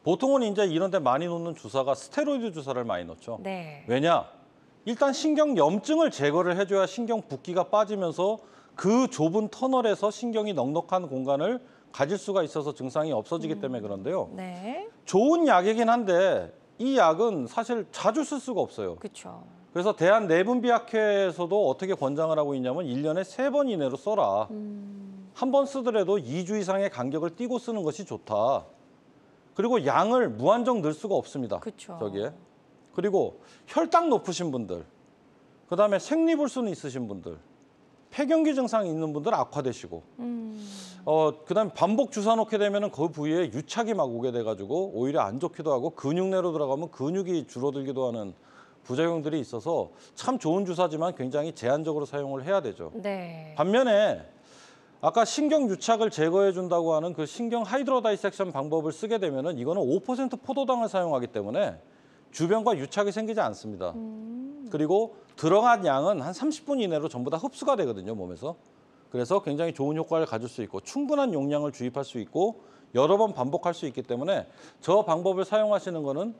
Speaker 3: 보통은 이제 이런 데 많이 놓는 주사가 스테로이드 주사를 많이 넣죠.
Speaker 1: 네.
Speaker 3: 왜냐? 일단 신경 염증을 제거를 해줘야 신경 붓기가 빠지면서 그 좁은 터널에서 신경이 넉넉한 공간을 가질 수가 있어서 증상이 없어지기 때문에 그런데요.
Speaker 1: 네.
Speaker 3: 좋은 약이긴 한데 이 약은 사실 자주 쓸 수가 없어요.
Speaker 1: 그렇죠.
Speaker 3: 그래서 대한내분비학회에서도 어떻게 권장을 하고 있냐면 1년에 3번 이내로 써라. 한 번 쓰더라도 2주 이상의 간격을 띄고 쓰는 것이 좋다. 그리고 양을 무한정 넣을 수가 없습니다.
Speaker 1: 그쵸.
Speaker 3: 저기에. 그리고 혈당 높으신 분들, 그다음에 생리불순 있으신 분들, 폐경기 증상이 있는 분들 악화되시고, 그다음에 반복 주사 놓게 되면은 그 부위에 유착이 막 오게 돼가지고 오히려 안 좋기도 하고 근육내로 들어가면 근육이 줄어들기도 하는 부작용들이 있어서 참 좋은 주사지만 굉장히 제한적으로 사용을 해야 되죠.
Speaker 1: 네.
Speaker 3: 반면에 아까 신경 유착을 제거해 준다고 하는 그 신경 하이드로 다이섹션 방법을 쓰게 되면은 이거는 5% 포도당을 사용하기 때문에 주변과 유착이 생기지 않습니다. 그리고 들어간 양은 한 30분 이내로 전부 다 흡수가 되거든요, 몸에서. 그래서 굉장히 좋은 효과를 가질 수 있고 충분한 용량을 주입할 수 있고 여러 번 반복할 수 있기 때문에 저 방법을 사용하시는 거는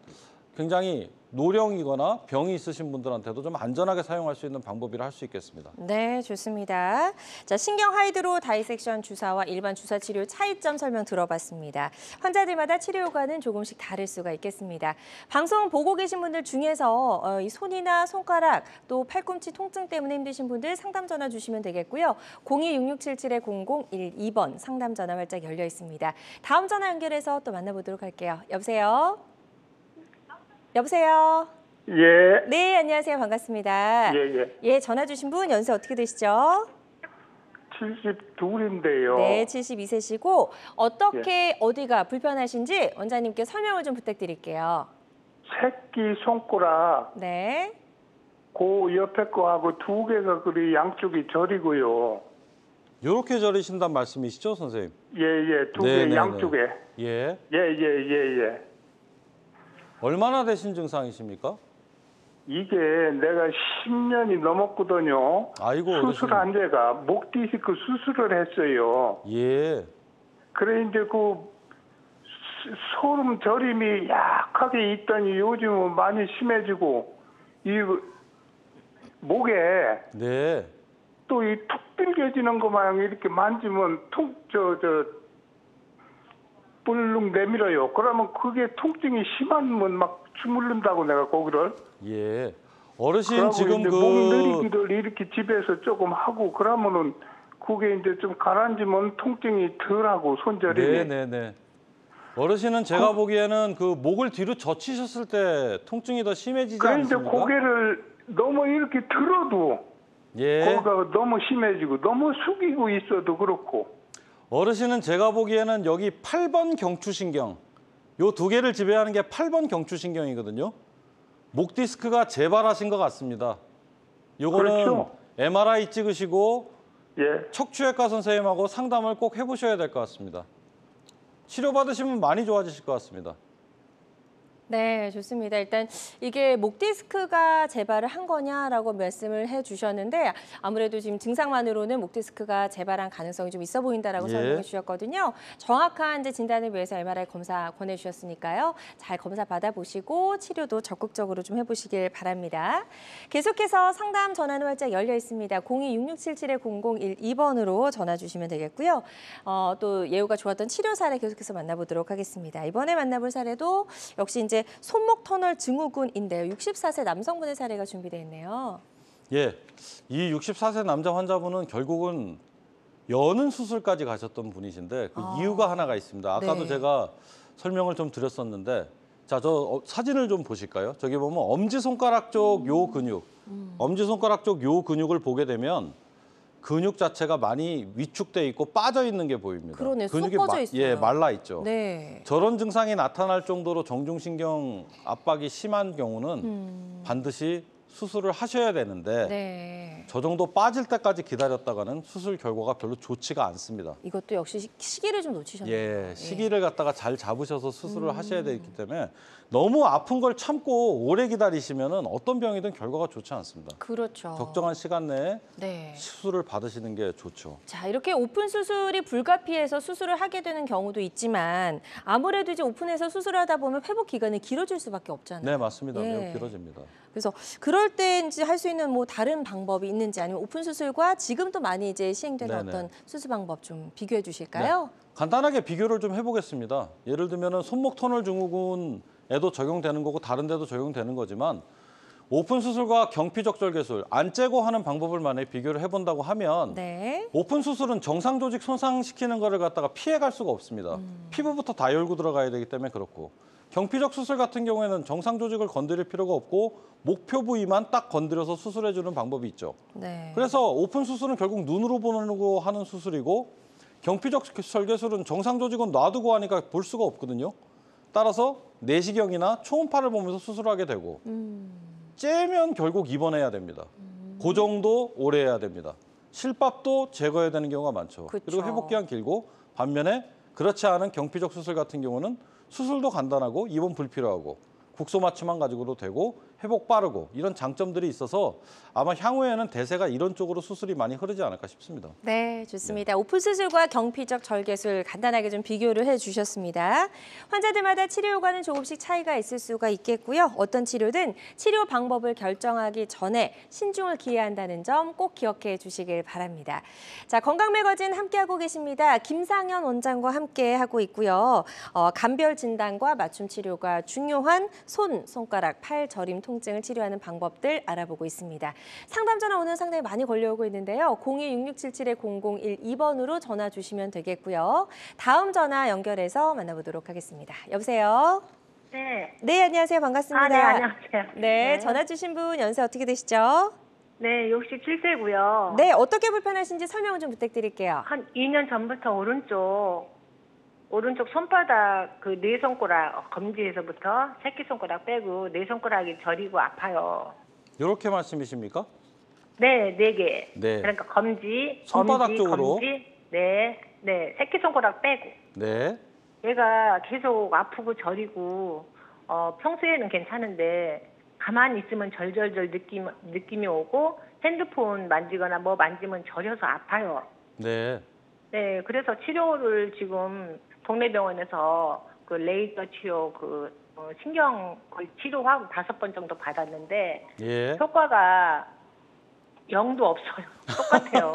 Speaker 3: 굉장히 노령이거나 병이 있으신 분들한테도 좀 안전하게 사용할 수 있는 방법이라 할 수 있겠습니다.
Speaker 1: 네, 좋습니다. 자, 신경 하이드로 다이섹션 주사와 일반 주사 치료 차이점 설명 들어봤습니다. 환자들마다 치료 효과는 조금씩 다를 수가 있겠습니다. 방송 보고 계신 분들 중에서 이 손이나 손가락 또 팔꿈치 통증 때문에 힘드신 분들 상담 전화 주시면 되겠고요. 02-6677-0012번 상담 전화 활짝 열려 있습니다. 다음 전화 연결해서 또 만나보도록 할게요. 여보세요? 여보세요?
Speaker 6: 예.
Speaker 1: 네, 안녕하세요. 반갑습니다. 예, 전화 주신 분 연세 어떻게 되시죠?
Speaker 6: 72인데요.
Speaker 1: 네, 72세시고 어떻게 어디가 불편하신지 원장님께 설명을 좀 부탁드릴게요.
Speaker 6: 새끼 손가락
Speaker 1: 네.
Speaker 6: 그 옆에 거하고 두 개가 그리 양쪽이 저리고요.
Speaker 3: 요렇게 저리신단 말씀이시죠, 선생님?
Speaker 6: 예, 두 개
Speaker 3: 네네네.
Speaker 6: 양쪽에.
Speaker 3: 예.
Speaker 6: 예.
Speaker 3: 얼마나 되신 증상이십니까?
Speaker 6: 이게 내가 10년이 넘었거든요.
Speaker 3: 아이고, 어르신.
Speaker 6: 수술한 데가 목 디스크 수술을 했어요.
Speaker 3: 예.
Speaker 6: 그래 이제 그 소름 저림이 약하게 있더니 요즘은 많이 심해지고 이 목에
Speaker 3: 네.
Speaker 6: 또 이 툭 빌겨지는 거 마냥 이렇게 만지면 불룩 내밀어요. 그러면 그게 통증이 심하면 막 주물른다고 내가 거기를.
Speaker 3: 예. 어르신
Speaker 6: 그러고
Speaker 3: 지금
Speaker 6: 이제 목 내리기를 이렇게 집에서 조금 하고 그러면은 그게 이제 좀 가라앉으면 통증이 덜하고 손저림이.
Speaker 3: 네네네. 어르신은 제가 보기에는 그 목을 뒤로 젖히셨을 때 통증이 더 심해지지
Speaker 6: 그래 이제
Speaker 3: 않습니까?
Speaker 6: 고개를 너무 이렇게 들어도
Speaker 3: 예.
Speaker 6: 거기가 너무 심해지고 너무 숙이고 있어도 그렇고.
Speaker 3: 어르신은 제가 보기에는 여기 8번 경추신경, 요 두 개를 지배하는 게 8번 경추신경이거든요. 목 디스크가 재발하신 것 같습니다. 요거는
Speaker 6: 그렇죠.
Speaker 3: MRI 찍으시고
Speaker 6: 예.
Speaker 3: 척추외과 선생님하고 상담을 꼭 해보셔야 될 것 같습니다. 치료받으시면 많이 좋아지실 것 같습니다.
Speaker 1: 네, 좋습니다. 일단 이게 목 디스크가 재발을 한 거냐라고 말씀을 해주셨는데 아무래도 지금 증상만으로는 목 디스크가 재발한 가능성이 좀 있어 보인다라고
Speaker 3: 예.
Speaker 1: 설명해 주셨거든요. 정확한 이제 진단을 위해서 MRI 검사 권해주셨으니까요. 잘 검사 받아보시고 치료도 적극적으로 좀 해보시길 바랍니다. 계속해서 상담 전화는 활짝 열려 있습니다. 02-6677-0012번으로 전화 주시면 되겠고요. 또 예후가 좋았던 치료 사례 계속해서 만나보도록 하겠습니다. 이번에 만나볼 사례도 역시 이제 손목 터널 증후군인데요. 64세 남성분의 사례가 준비되어 있네요.
Speaker 3: 예, 이 64세 남자 환자분은 결국은 여는 수술까지 가셨던 분이신데 그 이유가 하나가 있습니다. 아까도
Speaker 1: 네.
Speaker 3: 제가 설명을 좀 드렸었는데 자, 저 사진을 좀 보실까요? 저기 보면 엄지손가락 쪽 요 근육, 엄지손가락 쪽 요 근육을 보게 되면 근육 자체가 많이 위축돼 있고 빠져 있는 게 보입니다.
Speaker 1: 그러네, 쑥
Speaker 3: 근육이
Speaker 1: 뻗어 있어요.
Speaker 3: 예, 말라 있죠.
Speaker 1: 네.
Speaker 3: 저런 증상이 나타날 정도로 정중신경 압박이 심한 경우는 반드시 수술을 하셔야 되는데
Speaker 1: 네.
Speaker 3: 저 정도 빠질 때까지 기다렸다가는 수술 결과가 별로 좋지가 않습니다.
Speaker 1: 이것도 역시 시기를 좀 놓치셨네요.
Speaker 3: 예, 시기를 갖다가 잘 잡으셔서 수술을 하셔야 되기 때문에 너무 아픈 걸 참고 오래 기다리시면은 어떤 병이든 결과가 좋지 않습니다.
Speaker 1: 그렇죠.
Speaker 3: 적정한 시간 내에
Speaker 1: 네.
Speaker 3: 수술을 받으시는 게 좋죠.
Speaker 1: 자, 이렇게 오픈 수술이 불가피해서 수술을 하게 되는 경우도 있지만 아무래도 이제 오픈해서 수술을 하다 보면 회복 기간이 길어질 수밖에 없잖아요.
Speaker 3: 네, 맞습니다.
Speaker 1: 예.
Speaker 3: 매우 길어집니다.
Speaker 1: 그래서 그럴 때 이제 할 수 있는 뭐 다른 방법이 있는지 아니면 오픈 수술과 지금 또 많이 이제 시행되는
Speaker 3: 네네.
Speaker 1: 어떤 수술 방법 좀 비교해 주실까요?
Speaker 3: 간단하게 비교를 좀 해보겠습니다. 예를 들면은 손목 터널 증후군에도 적용되는 거고 다른 데도 적용되는 거지만 오픈 수술과 경피적절개술, 안 째고 하는 방법을 만약에 비교를 해본다고 하면
Speaker 1: 네.
Speaker 3: 오픈 수술은 정상 조직 손상시키는 거를 갖다가 피해갈 수가 없습니다. 피부부터 다 열고 들어가야 되기 때문에 그렇고 경피적 수술 같은 경우에는 정상 조직을 건드릴 필요가 없고 목표 부위만 딱 건드려서 수술해주는 방법이 있죠.
Speaker 1: 네.
Speaker 3: 그래서 오픈 수술은 결국 눈으로 보고 하는 수술이고 경피적 설계술은 정상 조직은 놔두고 하니까 볼 수가 없거든요. 따라서 내시경이나 초음파를 보면서 수술하게 되고 째면 결국 입원해야 됩니다. 그 정도 오래 해야 됩니다. 실밥도 제거해야 되는 경우가 많죠.
Speaker 1: 그쵸.
Speaker 3: 그리고 회복기간 길고 반면에 그렇지 않은 경피적 수술 같은 경우는 수술도 간단하고 입원 불필요하고 국소 맞춤만 가지고도 되고 회복 빠르고 이런 장점들이 있어서 아마 향후에는 대세가 이런 쪽으로 수술이 많이 흐르지 않을까 싶습니다.
Speaker 1: 네, 좋습니다. 오픈 수술과 경피적 절개술 간단하게 좀 비교를 해주셨습니다. 환자들마다 치료 효과는 조금씩 차이가 있을 수가 있겠고요. 어떤 치료든 치료 방법을 결정하기 전에 신중을 기해야 한다는 점 꼭 기억해 주시길 바랍니다. 자, 건강매거진 함께하고 계십니다. 김상현 원장과 함께하고 있고요. 감별 진단과 맞춤 치료가 중요한 손, 손가락, 팔 저림 통증을 치료하는 방법들 알아보고 있습니다. 상담 전화 오늘 상당히 많이 걸려오고 있는데요. 02-6677-0012번으로 전화 주시면 되겠고요. 다음 전화 연결해서 만나보도록 하겠습니다. 여보세요?
Speaker 5: 네.
Speaker 1: 네, 안녕하세요. 반갑습니다.
Speaker 5: 아, 네, 안녕하세요.
Speaker 1: 네, 전화 주신 분 연세 어떻게 되시죠?
Speaker 5: 네, 67세고요.
Speaker 1: 네, 어떻게 불편하신지 설명을 좀 부탁드릴게요.
Speaker 5: 한 2년 전부터 오른쪽 손바닥 그 네 손가락 검지에서부터 새끼 손가락 빼고 네 손가락이 저리고 아파요.
Speaker 3: 이렇게 말씀이십니까?
Speaker 5: 네, 4개.
Speaker 3: 네.
Speaker 5: 그러니까 검지,
Speaker 3: 손바닥
Speaker 5: 엄지,
Speaker 3: 쪽으로.
Speaker 5: 검지, 네, 네, 새끼손가락 빼고.
Speaker 3: 네.
Speaker 5: 얘가 계속 아프고 저리고 평소에는 괜찮은데 가만히 있으면 절절절 느낌이 오고 핸드폰 만지거나 뭐 만지면 저려서 아파요.
Speaker 3: 네.
Speaker 5: 네, 그래서 치료를 지금 동네 병원에서 그 레이저 치료 신경 거의 치료하고 5번 정도 받았는데
Speaker 3: 예.
Speaker 5: 효과가 0도 없어요. 똑같아요.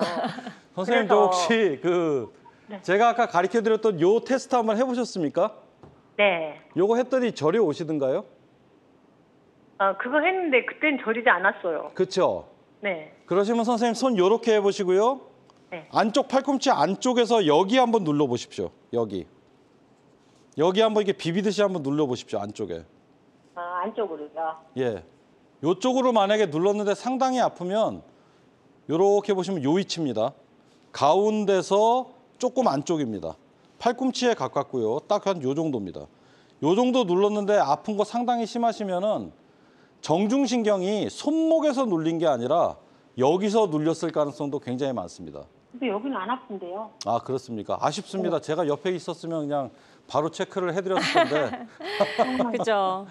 Speaker 3: 선생님, 저
Speaker 5: 그래서-
Speaker 3: 혹시
Speaker 5: 네.
Speaker 3: 제가 아까 가르쳐드렸던 요 테스트 한번 해보셨습니까?
Speaker 5: 네.
Speaker 3: 요거 했더니 저리 오시던가요?
Speaker 5: 그거 했는데 그땐 저리지 않았어요.
Speaker 3: 그렇죠.
Speaker 5: 네.
Speaker 3: 그러시면 선생님 손 요렇게 해보시고요.
Speaker 5: 네.
Speaker 3: 안쪽 팔꿈치 안쪽에서 여기 한번 눌러보십시오. 여기 한번 이렇게 비비듯이 한번 눌러보십시오. 안쪽에.
Speaker 5: 안쪽으로요.
Speaker 3: 예. 요쪽으로 만약에 눌렀는데 상당히 아프면 요렇게 보시면 요 위치입니다. 가운데서 조금 안쪽입니다. 팔꿈치에 가깝고요. 딱 한 요 정도입니다. 요 정도 눌렀는데 아픈 거 상당히 심하시면은 정중신경이 손목에서 눌린 게 아니라 여기서 눌렸을 가능성도 굉장히 많습니다.
Speaker 5: 근데 여기는 안 아픈데요.
Speaker 3: 아, 그렇습니까? 아쉽습니다. 제가 옆에 있었으면 그냥 바로 체크를 해드렸을 텐데
Speaker 1: 그죠.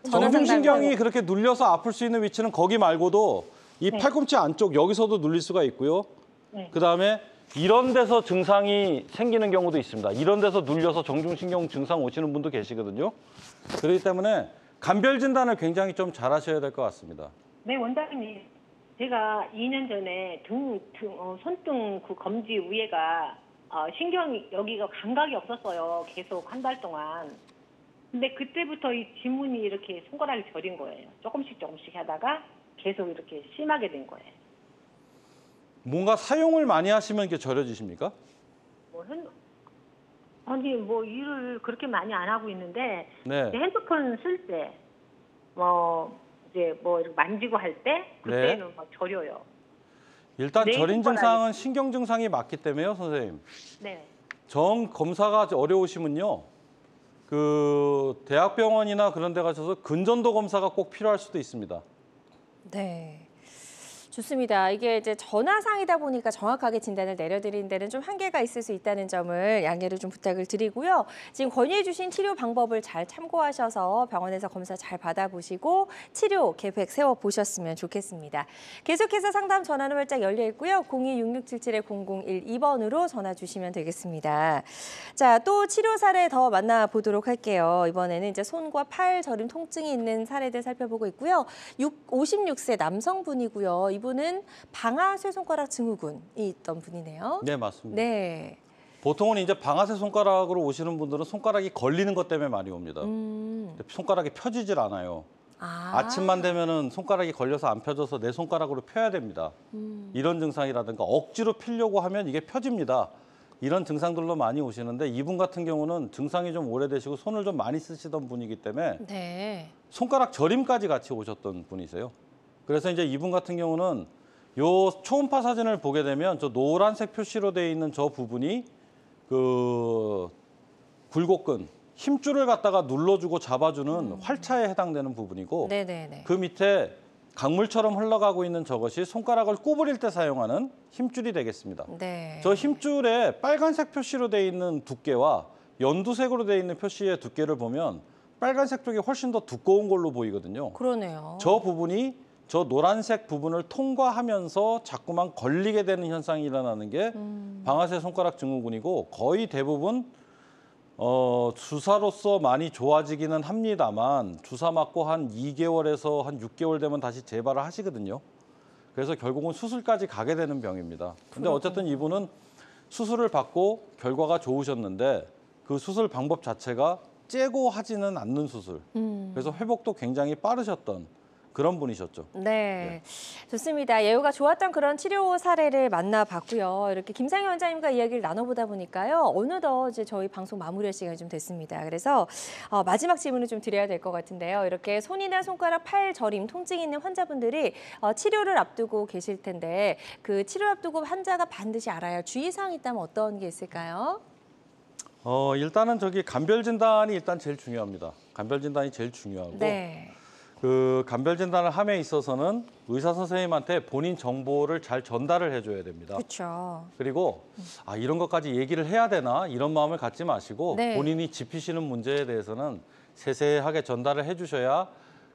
Speaker 3: 정중신경이 그렇게 눌려서 아플 수 있는 위치는 거기 말고도 이 팔꿈치 안쪽 여기서도 눌릴 수가 있고요.
Speaker 5: 네.
Speaker 3: 그다음에 이런 데서 증상이 생기는 경우도 있습니다. 이런 데서 눌려서 정중신경 증상 오시는 분도 계시거든요. 그렇기 때문에 감별 진단을 굉장히 좀 잘 하셔야 될 것 같습니다.
Speaker 5: 네, 원장님. 제가 2년 전에 손등 그 검지 위에가 신경이 여기가 감각이 없었어요. 계속 한 달 동안. 근데 그때부터 이 지문이 이렇게 손가락이 저린 거예요. 조금씩 하다가 계속 이렇게 심하게 된 거예요.
Speaker 3: 뭔가 사용을 많이 하시면 이렇게 저려지십니까?
Speaker 5: 아니 뭐 일을 그렇게 많이 안 하고 있는데
Speaker 3: 네.
Speaker 5: 이제 핸드폰 쓸 때 이제 이렇게 만지고 할 때 그때는 막 저려요.
Speaker 3: 일단
Speaker 5: 네,
Speaker 3: 저린
Speaker 5: 손가락이-
Speaker 3: 증상은 신경 증상이 맞기 때문에요, 선생님.
Speaker 5: 네.
Speaker 3: 정 검사가 어려우시면요. 대학병원이나 그런 데 가셔서 근전도 검사가 꼭 필요할 수도 있습니다.
Speaker 1: 네. 좋습니다. 이게 이제 전화상이다 보니까 정확하게 진단을 내려드리는 데는 좀 한계가 있을 수 있다는 점을 양해를 좀 부탁을 드리고요. 지금 건의해 주신 치료 방법을 잘 참고하셔서 병원에서 검사 잘 받아보시고 치료 계획 세워보셨으면 좋겠습니다. 계속해서 상담 전화는 활짝 열려 있고요. 02-6677-0012번으로 전화 주시면 되겠습니다. 자, 또 치료 사례 더 만나보도록 할게요. 이번에는 이제 손과 팔 저림 통증이 있는 사례들 살펴보고 있고요. 56세 남성분이고요. 이분은 방아쇠 손가락 증후군이 있던 분이네요.
Speaker 3: 네, 맞습니다.
Speaker 1: 네.
Speaker 3: 보통은 이제 방아쇠 손가락으로 오시는 분들은 손가락이 걸리는 것 때문에 많이 옵니다. 근데 손가락이 펴지질 않아요. 아침만 되면은 손가락이 걸려서 안 펴져서 내 손가락으로 펴야 됩니다. 이런 증상이라든가 억지로 펴려고 하면 이게 펴집니다. 이런 증상들로 많이 오시는데 이분 같은 경우는 증상이 좀 오래되시고 손을 좀 많이 쓰시던 분이기 때문에
Speaker 1: 네.
Speaker 3: 손가락 저림까지 같이 오셨던 분이세요. 그래서 이제 이분 같은 경우는 요 초음파 사진을 보게 되면 저 노란색 표시로 되어 있는 저 부분이 그 굴곡근, 힘줄을 갖다가 눌러주고 잡아주는 활차에 해당되는 부분이고
Speaker 1: 네네네.
Speaker 3: 그 밑에 강물처럼 흘러가고 있는 저것이 손가락을 구부릴 때 사용하는 힘줄이 되겠습니다.
Speaker 1: 네.
Speaker 3: 저 힘줄에 빨간색 표시로 되어 있는 두께와 연두색으로 되어 있는 표시의 두께를 보면 빨간색 쪽이 훨씬 더 두꺼운 걸로 보이거든요.
Speaker 1: 그러네요.
Speaker 3: 저 부분이 저 노란색 부분을 통과하면서 자꾸만 걸리게 되는 현상이 일어나는 게 방아쇠 손가락 증후군이고 거의 대부분 주사로서 많이 좋아지기는 합니다만 주사 맞고 한 2개월에서 한 6개월 되면 다시 재발을 하시거든요. 그래서 결국은 수술까지 가게 되는 병입니다. 근데 어쨌든 이분은 수술을 받고 결과가 좋으셨는데 그 수술 방법 자체가 째고 하지는 않는 수술. 그래서 회복도 굉장히 빠르셨던 그런 분이셨죠.
Speaker 1: 네, 좋습니다. 예후가 좋았던 그런 치료 사례를 만나봤고요. 이렇게 김상희 원장님과 이야기를 나눠보다 보니까요. 어느덧 이제 저희 방송 마무리할 시간이 좀 됐습니다. 그래서 마지막 질문을 좀 드려야 될 것 같은데요. 이렇게 손이나 손가락, 팔 저림, 통증이 있는 환자분들이 치료를 앞두고 계실 텐데 그 치료를 앞두고 환자가 반드시 알아야 할 주의사항이 있다면 어떤 게 있을까요?
Speaker 3: 일단은 감별 진단이 일단 제일 중요합니다. 감별 진단이 제일 중요하고
Speaker 1: 네.
Speaker 3: 그 감별 진단을 함에 있어서는 의사 선생님한테 본인 정보를 잘 전달을 해줘야 됩니다.
Speaker 1: 그렇죠.
Speaker 3: 그리고 이런 것까지 얘기를 해야 되나 이런 마음을 갖지 마시고
Speaker 1: 네.
Speaker 3: 본인이 짚히시는 문제에 대해서는 세세하게 전달을 해주셔야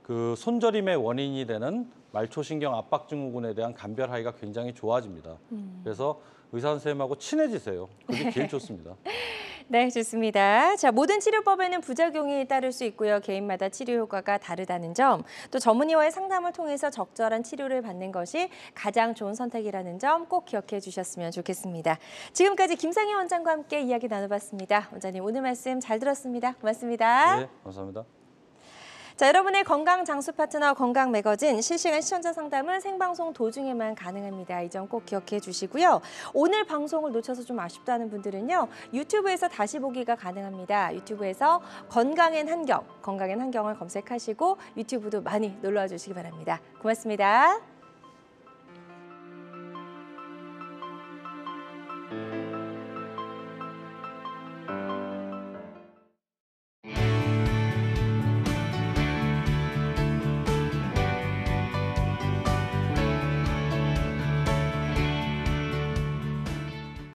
Speaker 3: 그 손저림의 원인이 되는 말초신경 압박 증후군에 대한 감별하기가 굉장히 좋아집니다. 그래서 의사 선생님하고 친해지세요. 그게 제일 좋습니다.
Speaker 1: 네, 좋습니다. 자, 모든 치료법에는 부작용이 따를 수 있고요. 개인마다 치료 효과가 다르다는 점, 또 전문의와의 상담을 통해서 적절한 치료를 받는 것이 가장 좋은 선택이라는 점 꼭 기억해 주셨으면 좋겠습니다. 지금까지 김상희 원장과 함께 이야기 나눠봤습니다. 원장님, 오늘 말씀 잘 들었습니다. 고맙습니다.
Speaker 3: 네, 감사합니다.
Speaker 1: 자, 여러분의 건강 장수 파트너 건강 매거진 실시간 시청자 상담은 생방송 도중에만 가능합니다. 이 점 꼭 기억해 주시고요. 오늘 방송을 놓쳐서 좀 아쉽다는 분들은요. 유튜브에서 다시 보기가 가능합니다. 유튜브에서 건강엔 한경을 검색하시고 유튜브도 많이 놀러와 주시기 바랍니다. 고맙습니다.